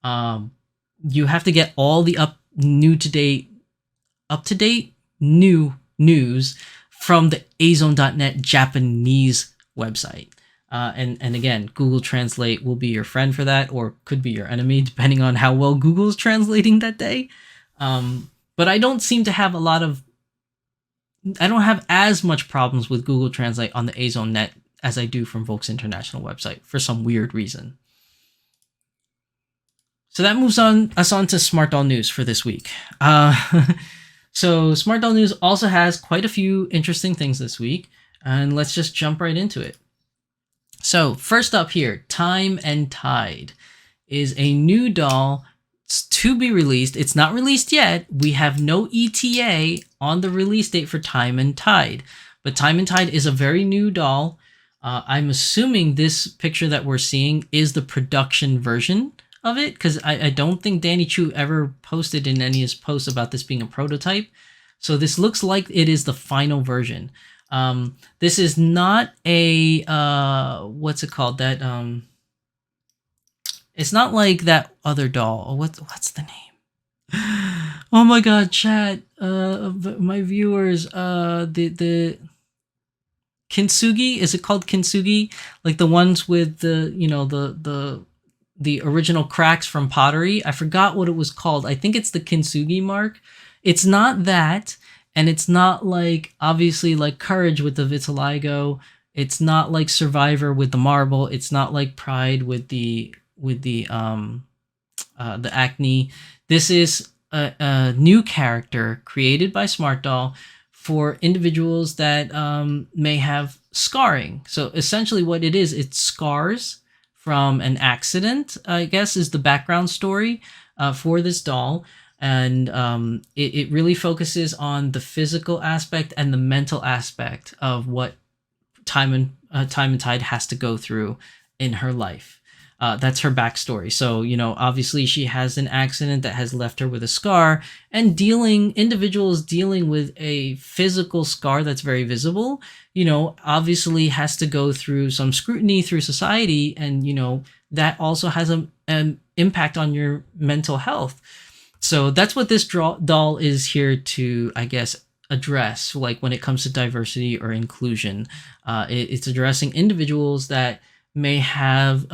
You have to get all the up-to-date new news from the azone.net Japanese website. And again, Google Translate will be your friend for that, or could be your enemy, depending on how well Google's translating that day. But I don't seem to have I don't have as much problems with Google Translate on the Azone.net as I do from Volks International website for some weird reason. So that moves us on to Smart Doll News for this week. So Smart Doll News also has quite a few interesting things this week, and let's just jump right into it. So first up here, Time and Tide. is a new doll to be released. It's not released yet. We have no ETA on the release date for Time and Tide. But Time and Tide is a very new doll. I'm assuming this picture that we're seeing is the production version of it, because I don't think Danny Chu ever posted in any of his posts about this being a prototype. So this looks like it is the final version. This is not a what's it called? That it's not like that other doll. What's the name? Oh my god, chat. My viewers. The kintsugi, is it called kintsugi? Like the ones with the, you know, the original cracks from pottery. I forgot what it was called. I think it's the kintsugi mark. It's not that, and it's not like, obviously, like Courage with the vitiligo. It's not like Survivor with the marble. It's not like Pride with the acne. This is a new character created by Smart Doll for individuals that may have scarring. So essentially what it is, it's scars from an accident, I guess, is the background story for this doll. And it really focuses on the physical aspect and the mental aspect of what Time and Tide has to go through in her life. That's her backstory. So, you know, obviously she has an accident that has left her with a scar, and individuals dealing with a physical scar that's very visible, you know, obviously has to go through some scrutiny through society. And, you know, that also has an impact on your mental health. So that's what this doll is here to, I guess, address, like when it comes to diversity or inclusion. It's addressing individuals that may have,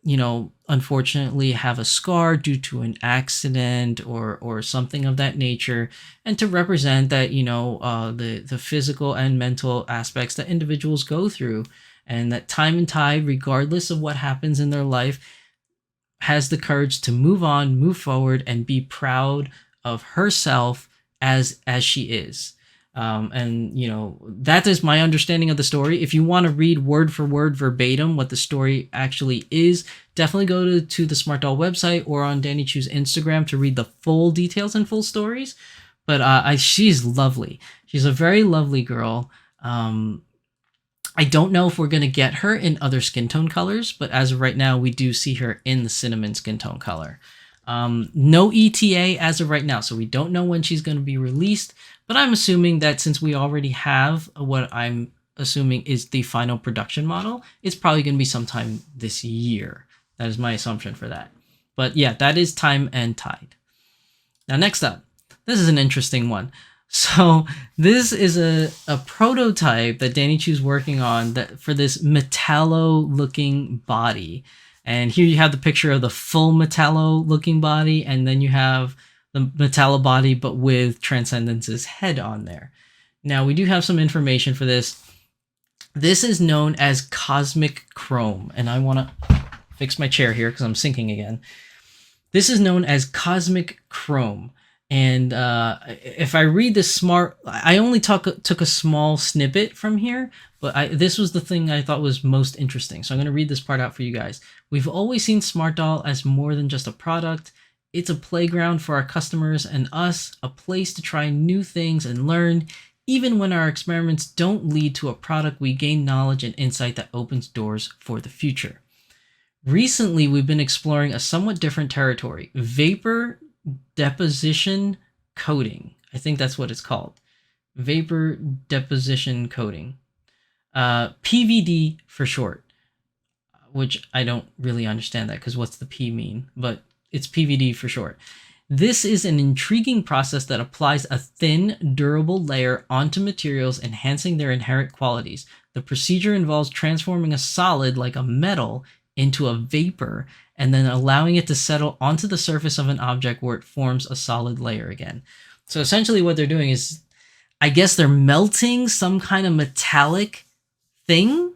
you know, unfortunately have a scar due to an accident or something of that nature, and to represent that, you know, the physical and mental aspects that individuals go through, and that Time and Tide, regardless of what happens in their life, has the courage to move on, move forward, and be proud of herself as she is. And, you know, that is my understanding of the story. If you want to read word for word verbatim what the story actually is, definitely go to the Smart Doll website or on Danny Chu's Instagram to read the full details and full stories. But she's lovely. She's a very lovely girl. I don't know if we're going to get her in other skin tone colors, but as of right now, we do see her in the cinnamon skin tone color. No ETA as of right now, so we don't know when she's going to be released. But I'm assuming that since we already have what I'm assuming is the final production model, it's probably going to be sometime this year. That is my assumption for that. But yeah, that is Time and Tide. Now, next up, this is an interesting one. So this is a prototype that Danny Chu's working on for this metallo-looking body. And here you have the picture of the full metallo-looking body, and then you have the metallo body, but with Transcendence's head on there. Now, we do have some information for this. This is known as Cosmic Chrome, and I want to fix my chair here because I'm sinking again. This is known as Cosmic Chrome. And if I read this I only took a small snippet from here, but this was the thing I thought was most interesting. So I'm going to read this part out for you guys. We've always seen Smart Doll as more than just a product. It's a playground for our customers and us, a place to try new things and learn. Even when our experiments don't lead to a product, we gain knowledge and insight that opens doors for the future. Recently, we've been exploring a somewhat different territory, vapor deposition coating. I think that's what it's called. Vapor deposition coating. PVD for short, which I don't really understand that because what's the P mean? But it's PVD for short. This is an intriguing process that applies a thin, durable layer onto materials, enhancing their inherent qualities. The procedure involves transforming a solid, like a metal, into a vapor, and then allowing it to settle onto the surface of an object where it forms a solid layer again. So essentially what they're doing is, I guess they're melting some kind of metallic thing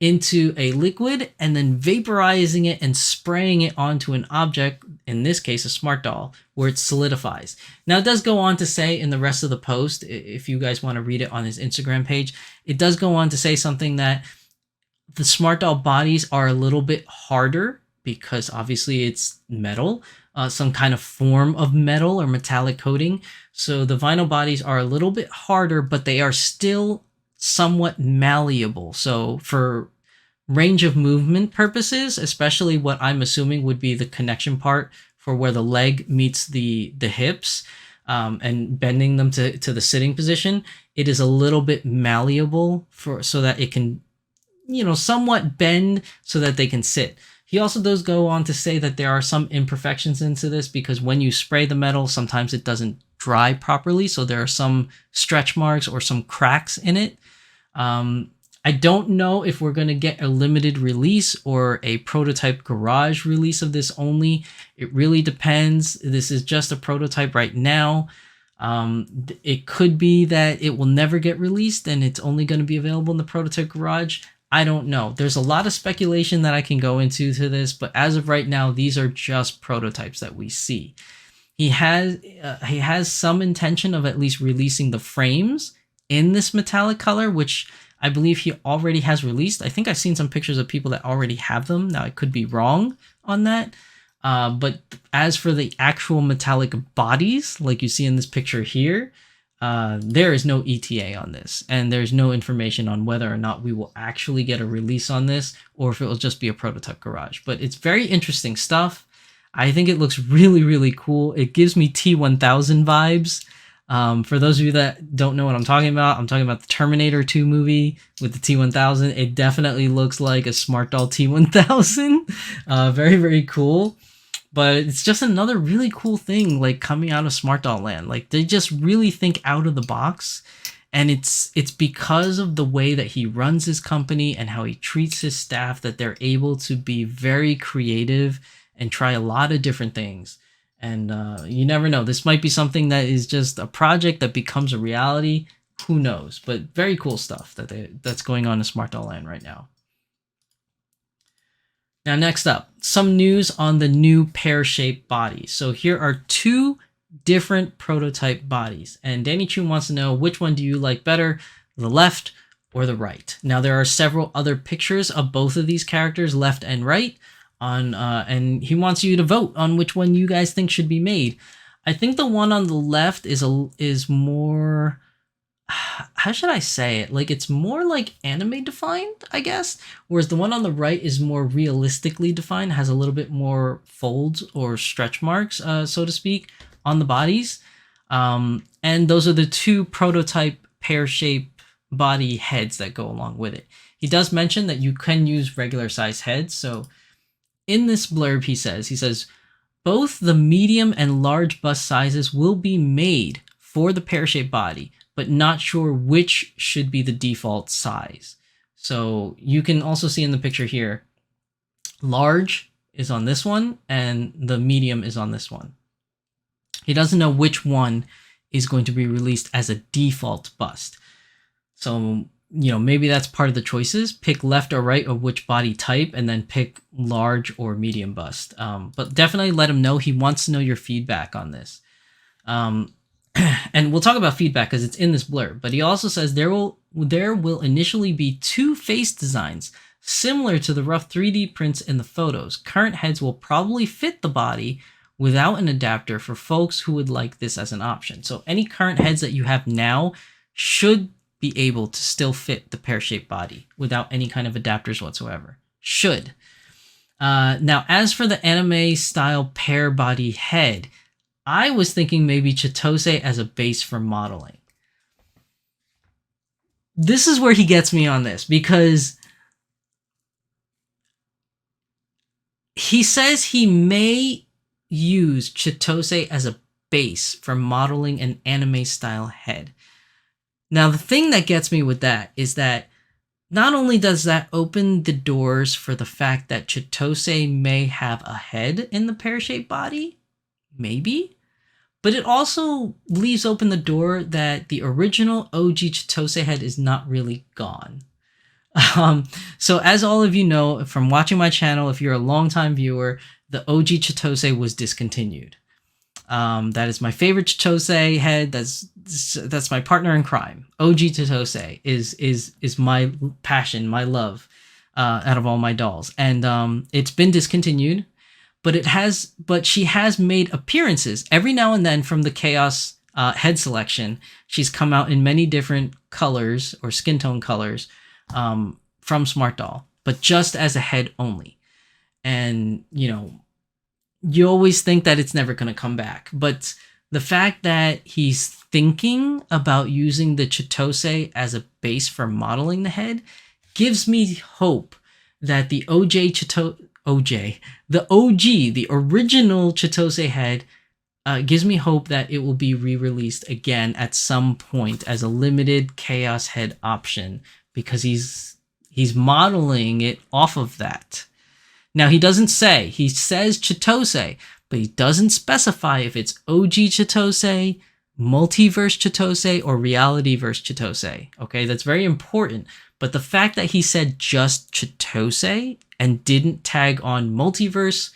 into a liquid and then vaporizing it and spraying it onto an object, in this case a Smart Doll, where it solidifies. Now it does go on to say in the rest of the post, if you guys want to read it on his Instagram page, it does go on to say something that the Smart Doll bodies are a little bit harder because obviously it's metal, some kind of form of metal or metallic coating. So the vinyl bodies are a little bit harder, but they are still somewhat malleable. So for range of movement purposes, especially what I'm assuming would be the connection part for where the leg meets the hips, and bending them to the sitting position, it is a little bit malleable so that it can, somewhat bend so that they can sit. He also does go on to say that there are some imperfections into this because when you spray the metal, sometimes it doesn't dry properly. So there are some stretch marks or some cracks in it. I don't know if we're going to get a limited release or a prototype garage release of this only. It really depends. This is just a prototype right now. It could be that it will never get released and it's only going to be available in the prototype garage. I don't know. There's a lot of speculation that I can go into to this, but as of right now, these are just prototypes that we see. He has some intention of at least releasing the frames in this metallic color, which I believe he already has released. I think I've seen some pictures of people that already have them. Now, I could be wrong on that. But as for the actual metallic bodies, like you see in this picture here, there is no ETA on this. And there's no information on whether or not we will actually get a release on this or if it will just be a prototype garage. But it's very interesting stuff. I think it looks really, really cool. It gives me T-1000 vibes. For those of you that don't know what I'm talking about the Terminator 2 movie with the T-1000. It definitely looks like a Smart Doll T-1000. Very, very cool. But it's just another really cool thing, like coming out of Smart Doll Land. Like they just really think out of the box. And it's because of the way that he runs his company and how he treats his staff that they're able to be very creative and try a lot of different things. And you never know. This might be something that is just a project that becomes a reality. Who knows? But very cool stuff that's going on in Smart Doll Land right now. Now, next up, some news on the new pear-shaped body. So here are two different prototype bodies. And Danny Chun wants to know, which one do you like better, the left or the right? Now, there are several other pictures of both of these characters, left and right, and he wants you to vote on which one you guys think should be made. I think the one on the left is more, how should I say it? Like it's more like anime defined, I guess. Whereas the one on the right is more realistically defined, has a little bit more folds or stretch marks, so to speak, on the bodies. And those are the two prototype pear-shaped body heads that go along with it. He does mention that you can use regular size heads. So in this blurb, he says, both the medium and large bust sizes will be made for the pear-shaped body, but not sure which should be the default size. So you can also see in the picture here, large is on this one and the medium is on this one. He doesn't know which one is going to be released as a default bust. So, maybe that's part of the choices. Pick left or right of which body type and then pick large or medium bust. But definitely let him know. He wants to know your feedback on this. And we'll talk about feedback because it's in this blurb. But he also says there will initially be two face designs similar to the rough 3D prints in the photos. Current heads will probably fit the body without an adapter for folks who would like this as an option. So any current heads that you have now should be able to still fit the pear-shaped body without any kind of adapters whatsoever. Should. Now, as for the anime style pear body head, I was thinking maybe Chitose as a base for modeling. This is where he gets me on this because he says he may use Chitose as a base for modeling an anime style head. Now, the thing that gets me with that is that not only does that open the doors for the fact that Chitose may have a head in the pear-shaped body, maybe, but it also leaves open the door that the original OG Chitose head is not really gone. So as all of you know from watching my channel, if you're a longtime viewer, the OG Chitose was discontinued. That is my favorite Chitose head. That's my partner in crime. OG Chitose is my passion, my love. out of all my dolls, and it's been discontinued. But she has made appearances every now and then from the Chaos head selection. She's come out in many different colors or skin tone colors from Smart Doll, but just as a head only. And you always think that it's never going to come back, but the fact that he's thinking about using the Chitose as a base for modeling the head gives me hope that the the original Chitose head gives me hope that it will be re-released again at some point as a limited Chaos head option, because he's modeling it off of that. Now, he doesn't say, he says Chitose, but he doesn't specify if it's OG Chitose, Multiverse Chitose, or Realityverse Chitose. Okay, that's very important. But the fact that he said just Chitose and didn't tag on Multiverse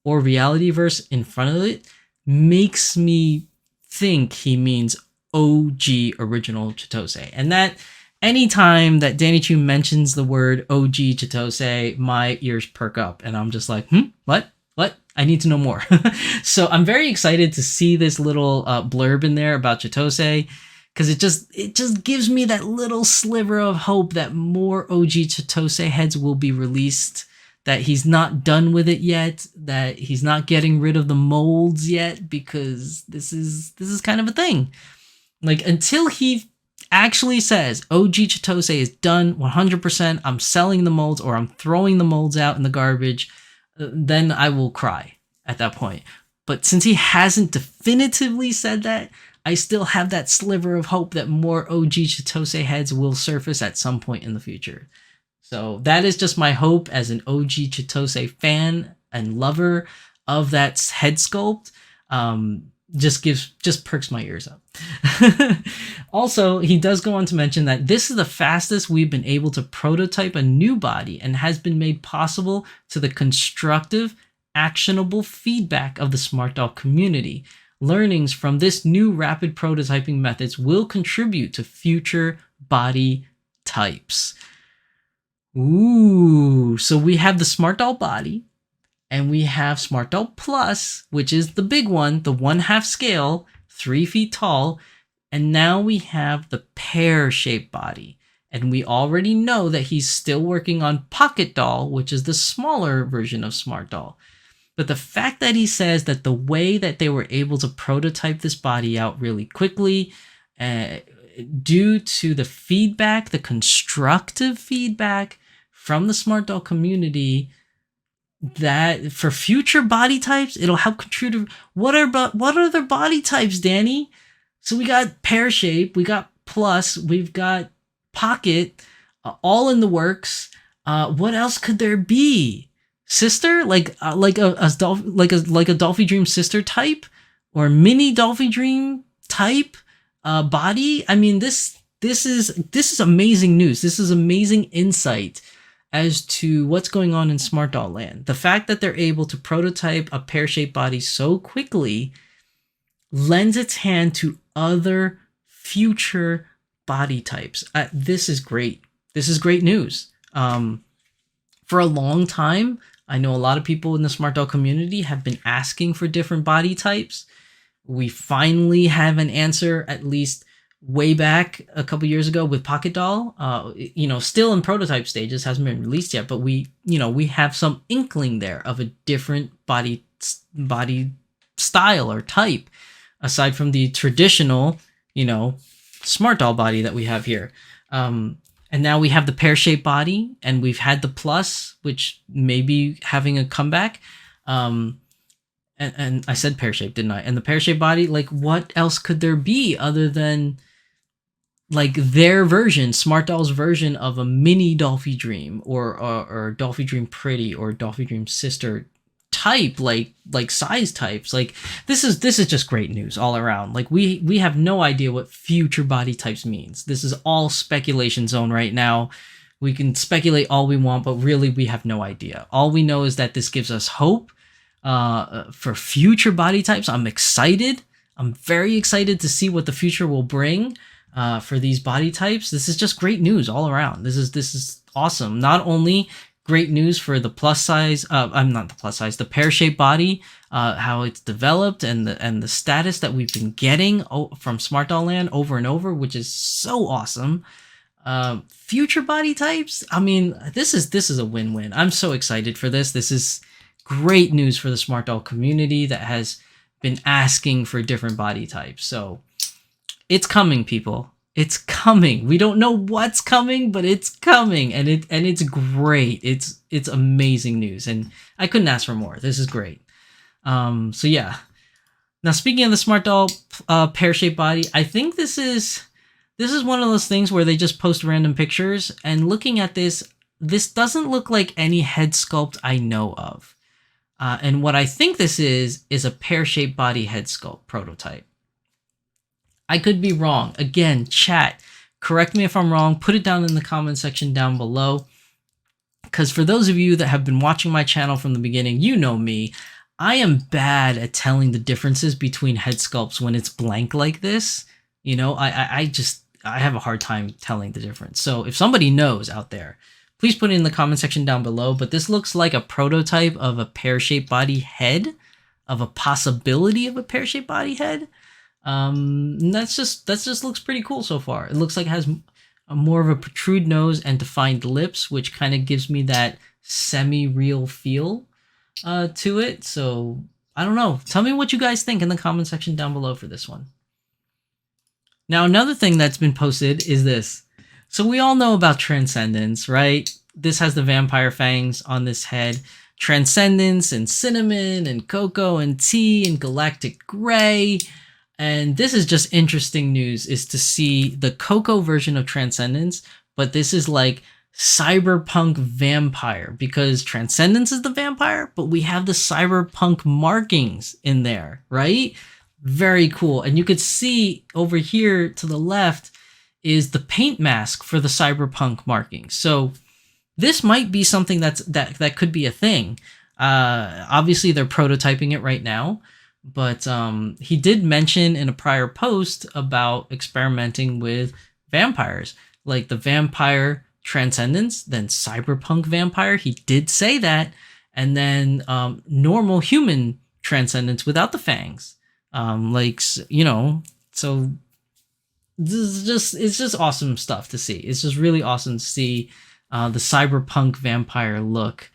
or Realityverse in front of it makes me think he means OG original Chitose. And that anytime that Danny Chu mentions the word OG Chitose, my ears perk up and I'm just like, what? I need to know more. So I'm very excited to see this little blurb in there about Chitose, because it just gives me that little sliver of hope that more OG Chitose heads will be released, that he's not done with it yet, that he's not getting rid of the molds yet, because this is kind of a thing. Like, until he actually says OG Chitose is done 100%, I'm selling the molds or I'm throwing the molds out in the garbage, then I will cry at that point. But since he hasn't definitively said that, I still have that sliver of hope that more OG Chitose heads will surface at some point in the future. So that is just my hope as an OG Chitose fan and lover of that head sculpt. Just perks my ears up. Also, he does go on to mention that this is the fastest we've been able to prototype a new body, and has been made possible to the constructive, actionable feedback of the Smart Doll community. Learnings from this new rapid prototyping methods will contribute to future body types. Ooh, so we have the Smart Doll body, and we have Smart Doll Plus, which is the big one, the 1/2 scale, 3 feet tall. And now we have the pear-shaped body. And we already know that he's still working on Pocket Doll, which is the smaller version of Smart Doll. But the fact that he says that the way that they were able to prototype this body out really quickly, due to the feedback, the constructive feedback from the Smart Doll community, that for future body types, it'll help contribute. What are the body types, Danny? So we got pear shape, we got plus, we've got pocket, all in the works. What else could there be? Sister, like a Dolphy Dream sister type, or mini Dolphy Dream type body. I mean, this is amazing news. This is amazing insight as to what's going on in Smart Doll land. The fact that they're able to prototype a pear-shaped body so quickly lends its hand to other future body types. This is great. This is great news. For a long time, I know a lot of people in the Smart Doll community have been asking for different body types. We finally have an answer, at least way back a couple years ago with Pocket Doll. Still in prototype stages, hasn't been released yet, but we have some inkling there of a different body style or type, aside from the traditional, Smart Doll body that we have here. And now we have the pear-shaped body, and we've had the plus, which may be having a comeback. And I said pear-shaped, didn't I? And the pear-shaped body, like, what else could there be other than like their version, Smart Doll's version of a mini Dolphy Dream, or Dolphy Dream Pretty, or Dolphy Dream Sister type, like size types. Like, this is just great news all around. Like, we have no idea what future body types means. This is all speculation zone right now. We can speculate all we want, but really we have no idea. All we know is that this gives us hope for future body types. I'm excited. I'm very excited to see what the future will bring. for these body types. This is just great news all around. This is awesome. Not only great news for the plus size, I'm not the plus size, the pear-shaped body, how it's developed, and the status that we've been getting from Smart Doll Land over and over, which is so awesome. Future body types, I mean, this is a win-win. I'm so excited for this. This is great news for the Smart Doll community that has been asking for different body types. So it's coming, people. It's coming. We don't know what's coming, but it's coming, and it's great. It's amazing news, and I couldn't ask for more. This is great. So yeah. Now, speaking of the Smart Doll pear-shaped body, I think this is one of those things where they just post random pictures, and looking at this doesn't look like any head sculpt I know of. And what I think this is a pear-shaped body head sculpt prototype. I could be wrong. Again, chat, correct me if I'm wrong. Put it down in the comment section down below. Because for those of you that have been watching my channel from the beginning, you know me. I am bad at telling the differences between head sculpts when it's blank like this. You know, I have a hard time telling the difference. So if somebody knows out there, please put it in the comment section down below. But this looks like a prototype of a pear-shaped body head, of a possibility of a pear-shaped body head. That just looks pretty cool so far. It looks like it has more of a protrude nose and defined lips, which kind of gives me that semi-real feel to it. So I don't know. Tell me what you guys think in the comment section down below for this one. Now, another thing that's been posted is this. So we all know about Transcendence, right? This has the vampire fangs on this head. Transcendence and Cinnamon and Cocoa and Tea and Galactic Gray. And this is just interesting news, is to see the Cocoa version of Transcendence, but this is like cyberpunk vampire, because Transcendence is the vampire, but we have the cyberpunk markings in there, right? Very cool. And you could see over here to the left is the paint mask for the cyberpunk markings. So this might be something that could be a thing. Obviously, they're prototyping it right now. But he did mention in a prior post about experimenting with vampires, like the vampire Transcendence, then cyberpunk vampire. He did say that, and then normal human Transcendence without the fangs. You know, so it's just awesome stuff to see. It's just really awesome to see the cyberpunk vampire look.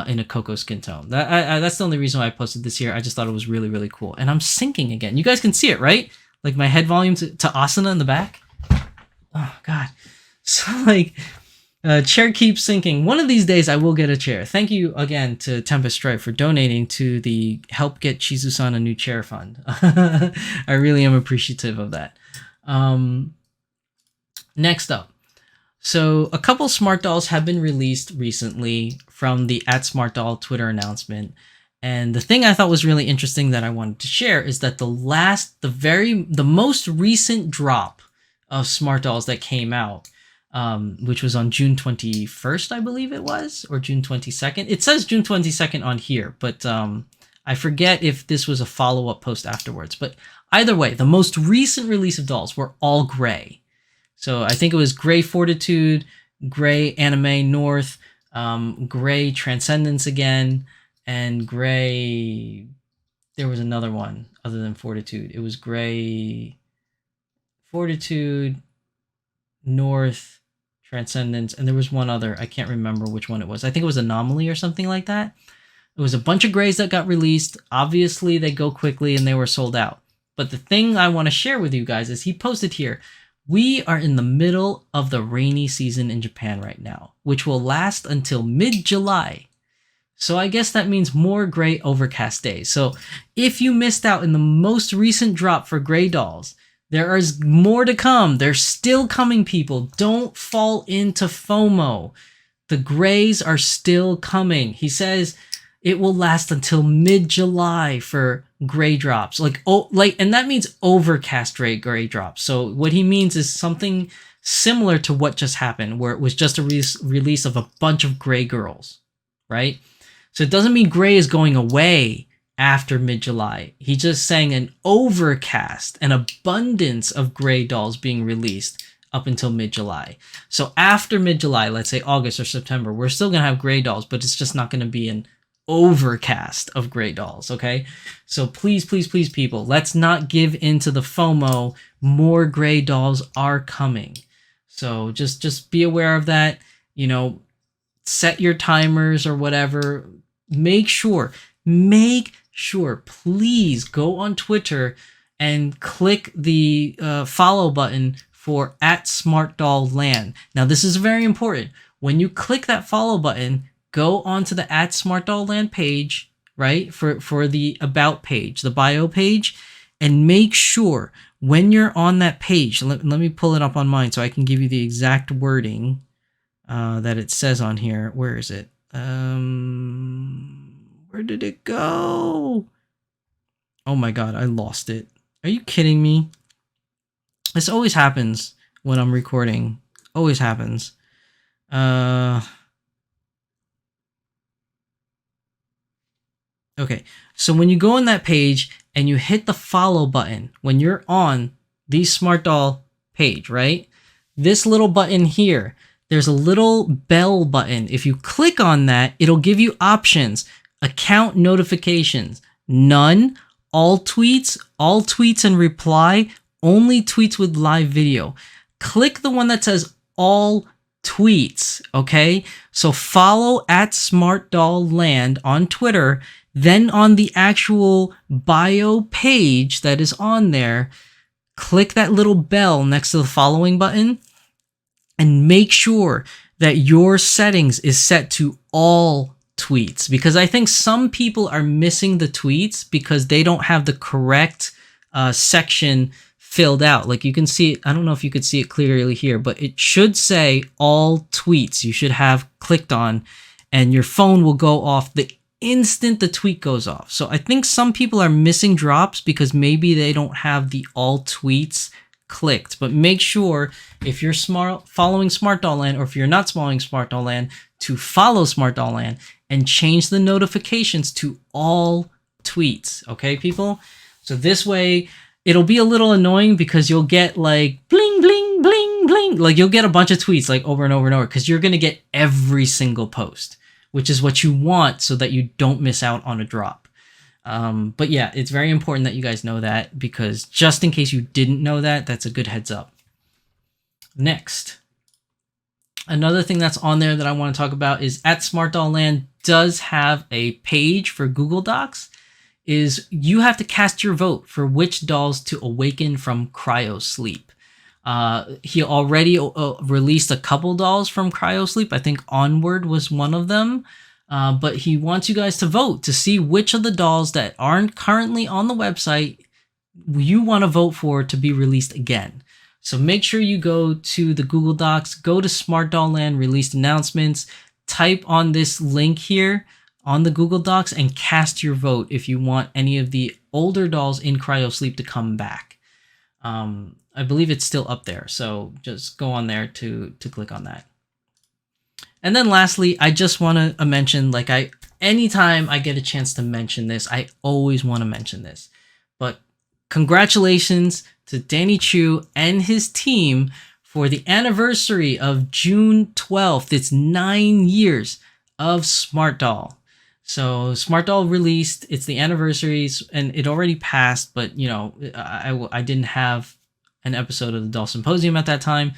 In a cocoa skin tone. That's the only reason why I posted this here. I just thought it was really, really cool. And I'm syncing again. You guys can see it, right? Like my head volume to Asana in the back. Oh, God. So, like, chair keeps syncing. One of these days, I will get a chair. Thank you again to Tempest Stripe for donating to the Help Get Shizusan a New Chair Fund. I really am appreciative of that. Next up. So a couple Smart Dolls have been released recently from the @SmartDoll Twitter announcement. And the thing I thought was really interesting that I wanted to share is that the most recent drop of Smart Dolls that came out, which was on June 21st, I believe it was, or June 22nd. It says June 22nd on here, but I forget if this was a follow-up post afterwards. But either way, the most recent release of dolls were all gray. So I think it was Gray Fortitude, Gray Anime North, Gray Transcendence again, and Gray... There was another one other than Fortitude. It was Gray Fortitude, North, Transcendence, and there was one other. I can't remember which one it was. I think it was Anomaly or something like that. It was a bunch of grays that got released. Obviously, they go quickly and they were sold out. But the thing I want to share with you guys is he posted here, we are in the middle of the rainy season in Japan right now, which will last until mid-July. So I guess that means more gray overcast days. So if you missed out in the most recent drop for gray dolls, there is more to come. They're still coming, people. Don't fall into FOMO. The grays are still coming. He says it will last until mid-July for gray drops. And that means overcast gray drops. So what he means is something similar to what just happened, where it was just a release of a bunch of gray girls, right? So it doesn't mean gray is going away after mid-July. He's just saying an overcast, an abundance of gray dolls being released up until mid-July. So after mid-July, let's say August or September, we're still going to have gray dolls, but it's just not going to be an overcast of gray dolls, okay? So please, please, please, people, let's not give into the FOMO. More gray dolls are coming. So just be aware of that. You know, set your timers or whatever. Make sure, please go on Twitter and click the follow button for @SmartDollLand. Now, this is very important. When you click that follow button, go onto the @SmartDollLand page, right? For the about page, the bio page, and make sure when you're on that page, let me pull it up on mine so I can give you the exact wording that it says on here. Where is it? Where did it go? Oh my God, I lost it. Are you kidding me? This always happens when I'm recording. Always happens. Okay, so when you go on that page and you hit the follow button, when you're on the Smart Doll page, right? This little button here, there's a little bell button. If you click on that, it'll give you options. Account notifications, none, all tweets and reply, only tweets with live video. Click the one that says all tweets, okay? So follow @SmartDollLand on Twitter. Then on the actual bio page that is on there, click that little bell next to the following button and make sure that your settings is set to all tweets, because I think some people are missing the tweets because they don't have the correct section filled out. Like you can see it, I don't know if you could see it clearly here, but it should say all tweets you should have clicked on, and your phone will go off the instant the tweet goes off. So I think some people are missing drops because maybe they don't have the all tweets clicked. But make sure if you're following Smart Doll Land, or if you're not following Smart Doll Land, to follow Smart Doll Land and change the notifications to all tweets. Okay, people? So this way it'll be a little annoying because you'll get like bling, bling, bling, bling. Like you'll get a bunch of tweets like over and over and over because you're going to get every single post, which is what you want so that you don't miss out on a drop. But yeah, it's very important that you guys know that, because just in case you didn't know that, that's a good heads up. Next, another thing that's on there that I want to talk about is @SmartDollLand does have a page for Google Docs. Is you have to cast your vote for which dolls to awaken from cryo sleep. He already released a couple dolls from cryo sleep. I think Onward was one of them. But he wants you guys to vote to see which of the dolls that aren't currently on the website you want to vote for to be released again. So make sure you go to the Google Docs, go to Smart Doll Land released announcements, type on this link here on the Google Docs and cast your vote if you want any of the older dolls in cryo sleep to come back. I believe it's still up there, so just go on there to click on that. And then lastly, I just want to mention, like anytime I get a chance to mention this, I always want to mention this. But congratulations to Danny Chu and his team for the anniversary of June 12th. It's 9 years of Smart Doll. So Smart Doll released, it's the anniversaries, and it already passed, but you know, I didn't have an episode of the Doll Symposium at that time.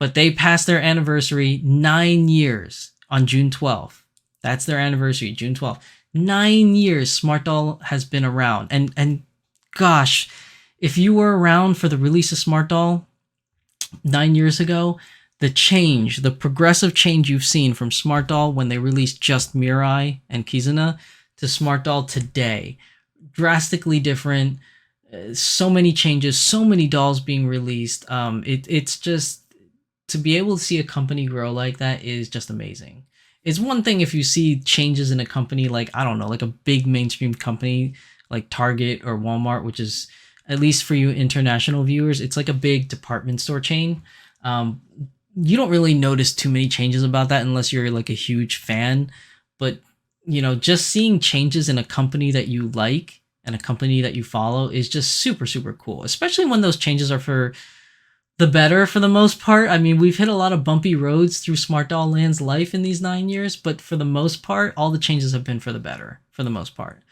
But they passed their anniversary, 9 years on June 12th. That's their anniversary, June 12th. 9 years Smart Doll has been around. And gosh, if you were around for the release of Smart Doll 9 years ago, the change, the progressive change you've seen from Smart Doll when they released just Mirai and Kizuna to Smart Doll today, drastically different. So many changes, so many dolls being released. It's just, to be able to see a company grow like that is just amazing. It's one thing if you see changes in a company like, I don't know, like a big mainstream company like Target or Walmart, which is, at least for you international viewers, it's like a big department store chain. You don't really notice too many changes about that unless you're like a huge fan. But you know, just seeing changes in a company that you like and a company that you follow is just super, super cool, especially when those changes are for the better for the most part. I mean, we've hit a lot of bumpy roads through Smart Doll Land's life in these 9 years, but for the most part, all the changes have been for the better, for the most part.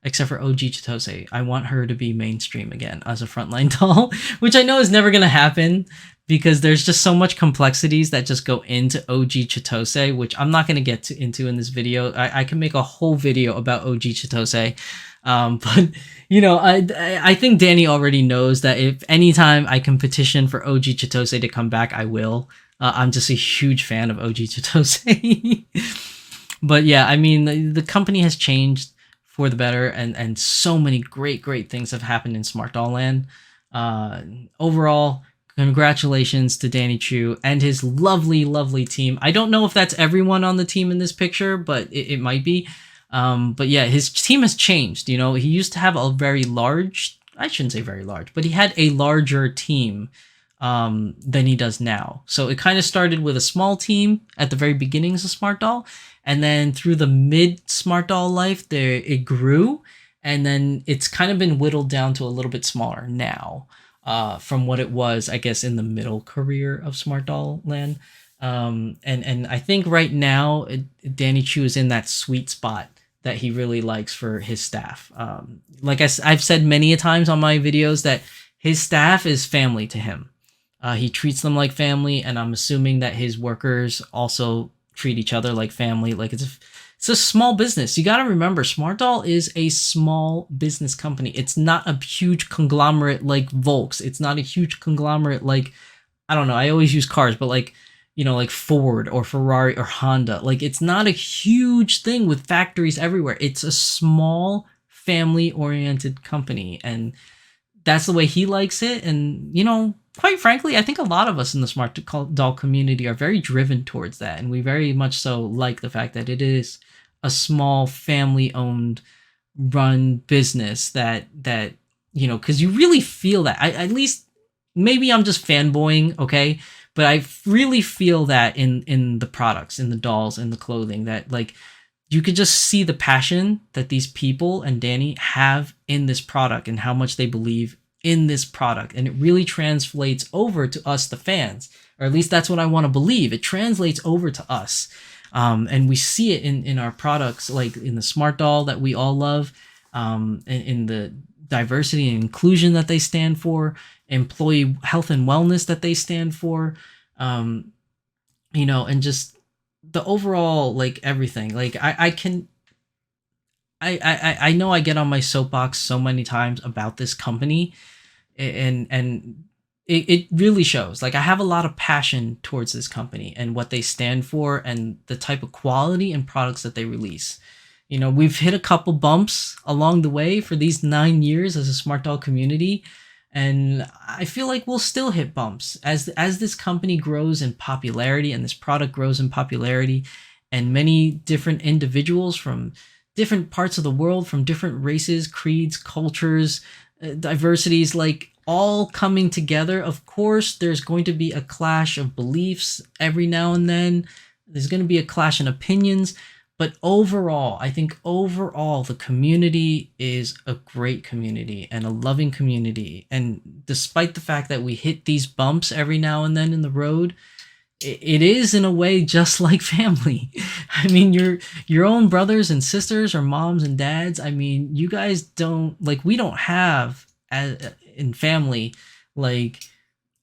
Except for OG Chitose. I want her to be mainstream again as a frontline doll, which I know is never going to happen because there's just so much complexities that just go into OG Chitose, which I'm not going to get into in this video. I can make a whole video about OG Chitose. But you know, I think Danny already knows that if anytime I can petition for OG Chitose to come back, I will. I'm just a huge fan of OG Chitose. But yeah, I mean, the company has changed for the better, and so many great things have happened in Smart Doll Land. Overall, congratulations to Danny Chu and his lovely team. I don't know if that's everyone on the team in this picture, but it might be. But yeah, his team has changed. You know, he used to have a very large, I shouldn't say very large, but he had a larger team than he does now. So it kind of started with a small team at the very beginnings of Smart Doll, and then through the mid Smart Doll life, there it grew, and then it's kind of been whittled down to a little bit smaller now, from what it was, I guess, in the middle career of Smart Doll Land. And I think right now Danny Chu is in that sweet spot that he really likes for his staff. Like I've said many a times on my videos that his staff is family to him. He treats them like family, and I'm assuming that his workers also treat each other like family. Like it's a small business. You got to remember, Smart Doll is a small business company. It's not a huge conglomerate like Volks. It's not a huge conglomerate like, I don't know, I always use cars, but like, you know, like Ford or Ferrari or Honda. Like, it's not a huge thing with factories everywhere. It's a small family-oriented company, and that's the way he likes it. And, you know, quite frankly, I think a lot of us in the Smart Doll community are very driven towards that, and we very much so like the fact that it is a small family-owned run business that you know, because you really feel that. At least, maybe I'm just fanboying, okay? But I really feel that in the products, in the dolls, in the clothing, that like you could just see the passion that these people and Danny have in this product and how much they believe in this product. And it really translates over to us, the fans, or at least that's what I want to believe. It translates over to us. And we see it in our products, like in the Smart Doll that we all love, in the diversity and inclusion that they stand for, employee health and wellness that they stand for, you know, and just the overall, like, everything. Like, I know I get on my soapbox so many times about this company, and it really shows. Like, I have a lot of passion towards this company and what they stand for and the type of quality and products that they release. You know, we've hit a couple bumps along the way for these 9 years as a Smart Doll community, and I feel like we'll still hit bumps as this company grows in popularity and this product grows in popularity, and many different individuals from different parts of the world, from different races, creeds, cultures, diversities, like, all coming together. Of course, there's going to be a clash of beliefs every now and then. There's going to be a clash in opinions. But overall, I think overall, the community is a great community and a loving community. And despite the fact that we hit these bumps every now and then in the road, it is in a way just like family. I mean, your own brothers and sisters or moms and dads. I mean, you guys don't, like, we don't have in family, like,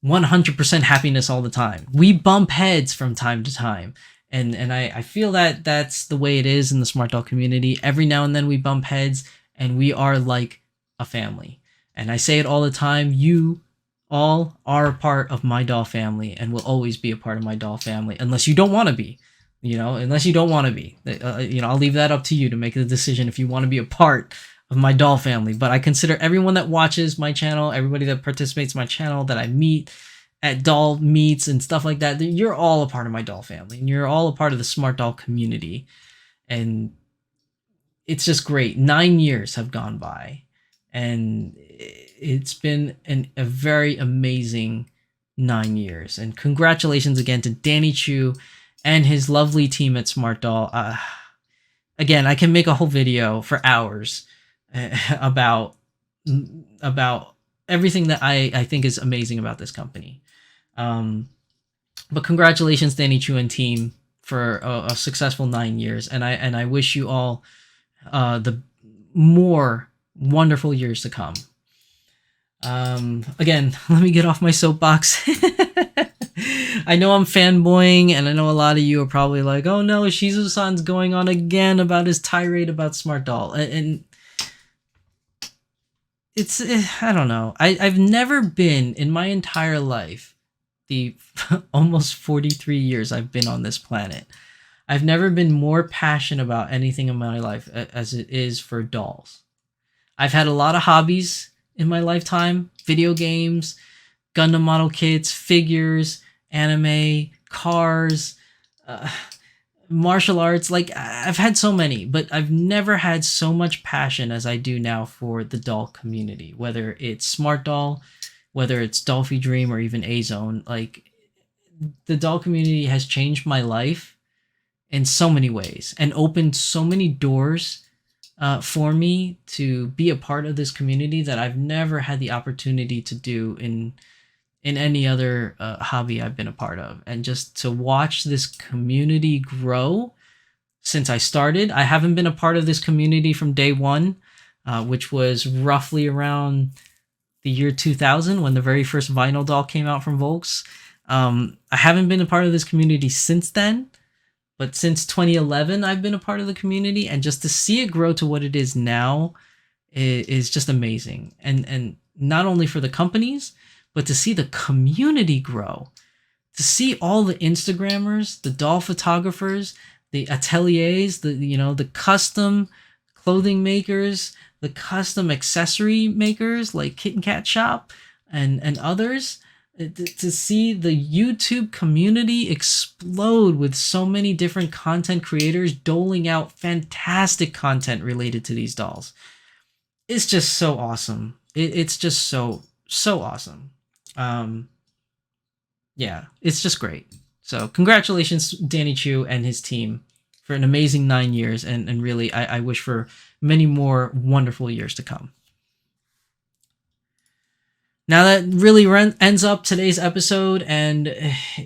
100% happiness all the time. We bump heads from time to time. And I feel that that's the way it is in the Smart Doll community. Every now and then we bump heads, and we are like a family. And I say it all the time, you all are a part of my doll family and will always be a part of my doll family, unless you don't want to be, you know, unless you don't want to be. You know, I'll leave that up to you to make the decision if you want to be a part of my doll family. But I consider everyone that watches my channel, everybody that participates in my channel, that I meet at doll meets and stuff like that, you're all a part of my doll family, and you're all a part of the Smart Doll community. And it's just great. 9 years have gone by, and it's been a very amazing 9 years. And congratulations again to Danny Chu and his lovely team at Smart Doll. again, I can make a whole video for hours about about everything that I think is amazing about this company. But congratulations, Danny Chu and team, for a successful 9 years, and I wish you all the more wonderful years to come. Again, let me get off my soapbox. I know I'm fanboying, and I know a lot of you are probably like, "Oh no, Shizusan's going on again about his tirade about Smart Doll," and it's I don't know. I've never been in my entire life, the almost 43 years I've been on this planet, I've never been more passionate about anything in my life as it is for dolls. I've had a lot of hobbies in my lifetime: video games, Gundam model kits, figures, anime, cars, martial arts. Like, I've had so many, but I've never had so much passion as I do now for the doll community, whether it's Smart Doll, whether it's Dolphy Dream, or even Azone. Like, the doll community has changed my life in so many ways and opened so many doors for me to be a part of this community that I've never had the opportunity to do in any other hobby I've been a part of. And just to watch this community grow since I started. I haven't been a part of this community from day one, which was roughly around the year 2000 when the very first vinyl doll came out from Volks. I haven't been a part of this community since then, but since 2011, I've been a part of the community, and just to see it grow to what it is now is just amazing. And not only for the companies, but to see the community grow, to see all the Instagrammers, the doll photographers, the ateliers, the custom clothing makers, the custom accessory makers like Kit and Kat Shop and others, to see the YouTube community explode with so many different content creators doling out fantastic content related to these dolls. It's just so awesome. It's just so awesome. Yeah, it's just great. So congratulations, Danny Chu and his team, for an amazing 9 years. And really, I wish for many more wonderful years to come. Now that really ends up today's episode, and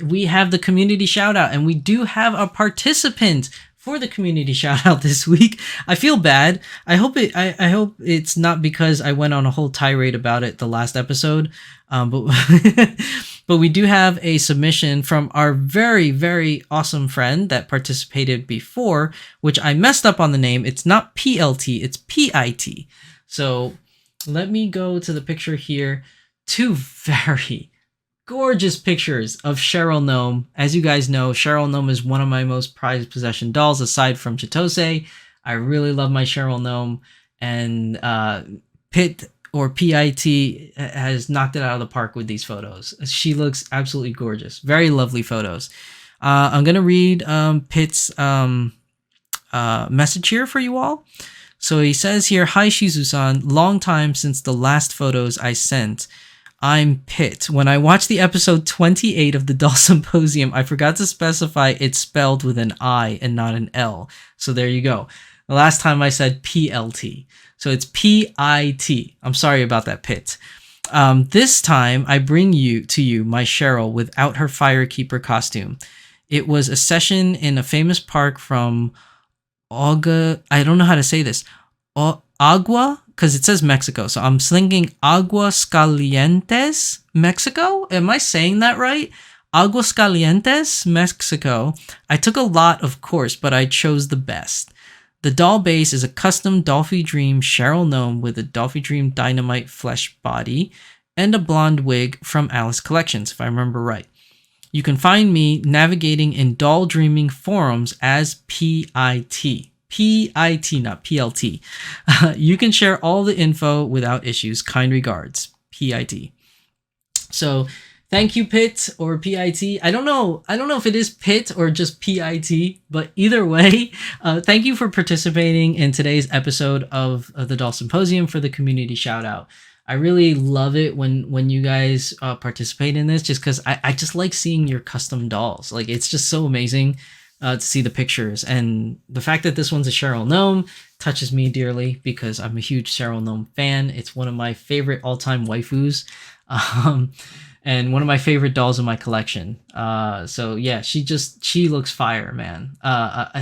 we have the community shout out, and we do have a participant for the community shout out this week. I feel bad. I hope it's not because I went on a whole tirade about it the last episode, but but we do have a submission from our very, very awesome friend that participated before, which I messed up on the name. It's not PLT, it's PIT. So let me go to the picture here. Two very gorgeous pictures of Cheryl Gnome. As you guys know, Cheryl Gnome is one of my most prized possession dolls aside from Chitose. I really love my Cheryl Gnome, and Pit or PIT has knocked it out of the park with these photos. She looks absolutely gorgeous. Very lovely photos. I'm going to read Pit's message here for you all. So he says here, "Hi Shizusan, long time since the last photos I sent. I'm Pit. When I watched the episode 28 of the Doll Symposium, I forgot to specify it's spelled with an I and not an L. So there you go. The last time I said PLT. So it's PIT. I'm sorry about that, Pit. This time I bring to you my Cheryl without her Firekeeper costume. It was a session in a famous park from I don't know how to say this. Agua? Because it says Mexico. So I'm thinking Aguascalientes, Mexico? Am I saying that right? Aguascalientes, Mexico. I took a lot, of course, but I chose the best. The doll base is a custom Dolphy Dream Cheryl Gnome with a Dolphy Dream Dynamite flesh body and a blonde wig from Alice Collections, if I remember right. You can find me navigating in doll dreaming forums as PIT. PIT, not PLT. You can share all the info without issues. Kind regards, PIT. So thank you, Pit or PIT. I don't know if it is Pit or just PIT, but either way, thank you for participating in today's episode of the Doll Symposium for the community shout out. I really love it when you guys participate in this, just because I just like seeing your custom dolls. Like, it's just so amazing to see the pictures. And the fact that this one's a Cheryl Gnome touches me dearly because I'm a huge Cheryl Gnome fan. It's one of my favorite all-time waifus. And one of my favorite dolls in my collection. So yeah, she looks fire, man.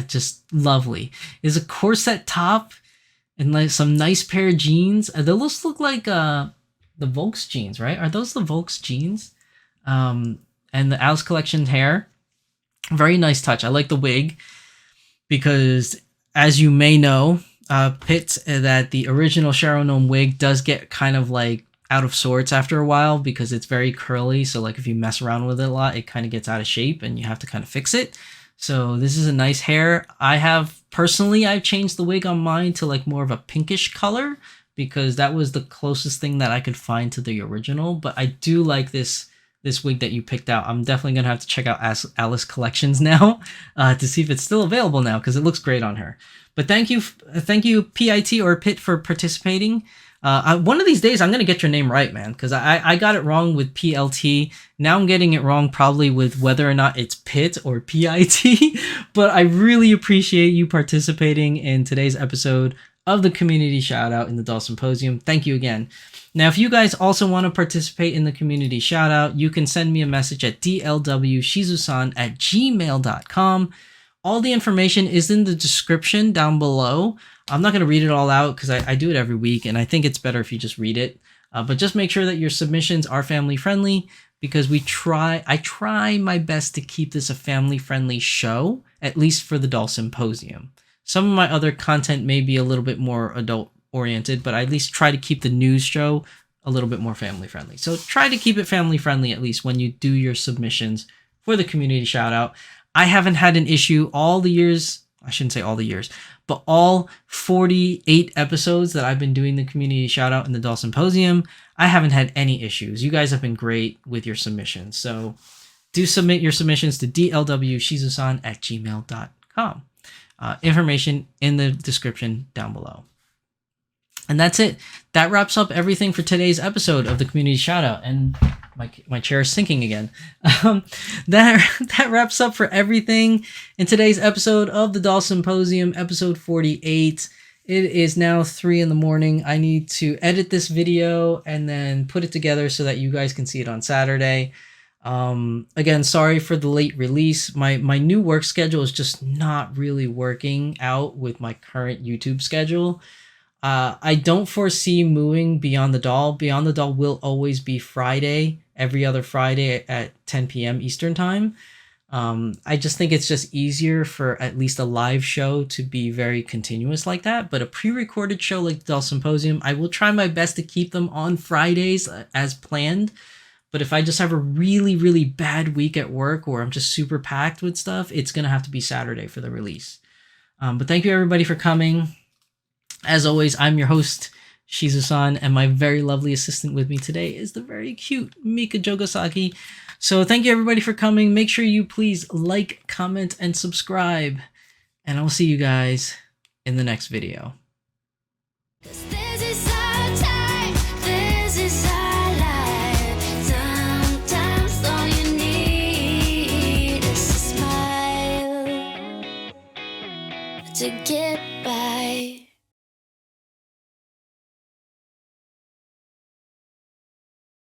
Just lovely. Is a corset top and like some nice pair of jeans. Those look like the Volks jeans, right? Are those the Volks jeans? And the Alice Collection hair. Very nice touch. I like the wig because, as you may know, Pit, that the original Cheryl Gnome wig does get kind of like out of sorts after a while because it's very curly. So like if you mess around with it a lot, it kind of gets out of shape and you have to kind of fix it. So this is a nice hair. I've changed the wig on mine to like more of a pinkish color because that was the closest thing that I could find to the original. But I do like this wig that you picked out. I'm definitely gonna have to check out Alice Collections now to see if it's still available now because it looks great on her. But thank you PIT or Pit for participating. One of these days I'm gonna get your name right, man, because I got it wrong with PLT. Now I'm getting it wrong probably with whether or not it's Pit or PIT. But I really appreciate you participating in today's episode of the community shout out in the Doll Symposium. Thank you again. Now, if you guys also want to participate in the community shout out, you can send me a message at dlwshizusan@gmail.com. All the information is in the description down below. I'm not going to read it all out because I do it every week, and I think it's better if you just read it. But just make sure that your submissions are family friendly because I try my best to keep this a family friendly show, at least for the Doll Symposium. Some of my other content may be a little bit more adult oriented, but I at least try to keep the news show a little bit more family friendly. So try to keep it family friendly at least when you do your submissions for the community shout out. I haven't had an issue all the years. I shouldn't say all the years, but all 48 episodes that I've been doing the community shout out in the Doll Symposium, I haven't had any issues. You guys have been great with your submissions. So do submit your submissions to dlwshizusan@gmail.com. Information in the description down below. And that's it. That wraps up everything for today's episode of the community shoutout. And my chair is sinking again. That wraps up for everything in today's episode of the Doll Symposium, episode 48. It is now 3 in the morning. I need to edit this video and then put it together so that you guys can see it on Saturday. Again, sorry for the late release. My new work schedule is just not really working out with my current YouTube schedule. I don't foresee moving Beyond the Doll. Beyond the Doll will always be Friday, every other Friday at 10 p.m. Eastern time. I just think it's just easier for at least a live show to be very continuous like that. But a pre-recorded show like the Doll Symposium, I will try my best to keep them on Fridays as planned. But if I just have a really, really bad week at work or I'm just super packed with stuff, it's going to have to be Saturday for the release. But thank you everybody for coming. As always, I'm your host, Shizusan, and my very lovely assistant with me today is the very cute Mika Jogasaki. So thank you everybody for coming. Make sure you please like, comment, and subscribe. And I'll see you guys in the next video. To get by.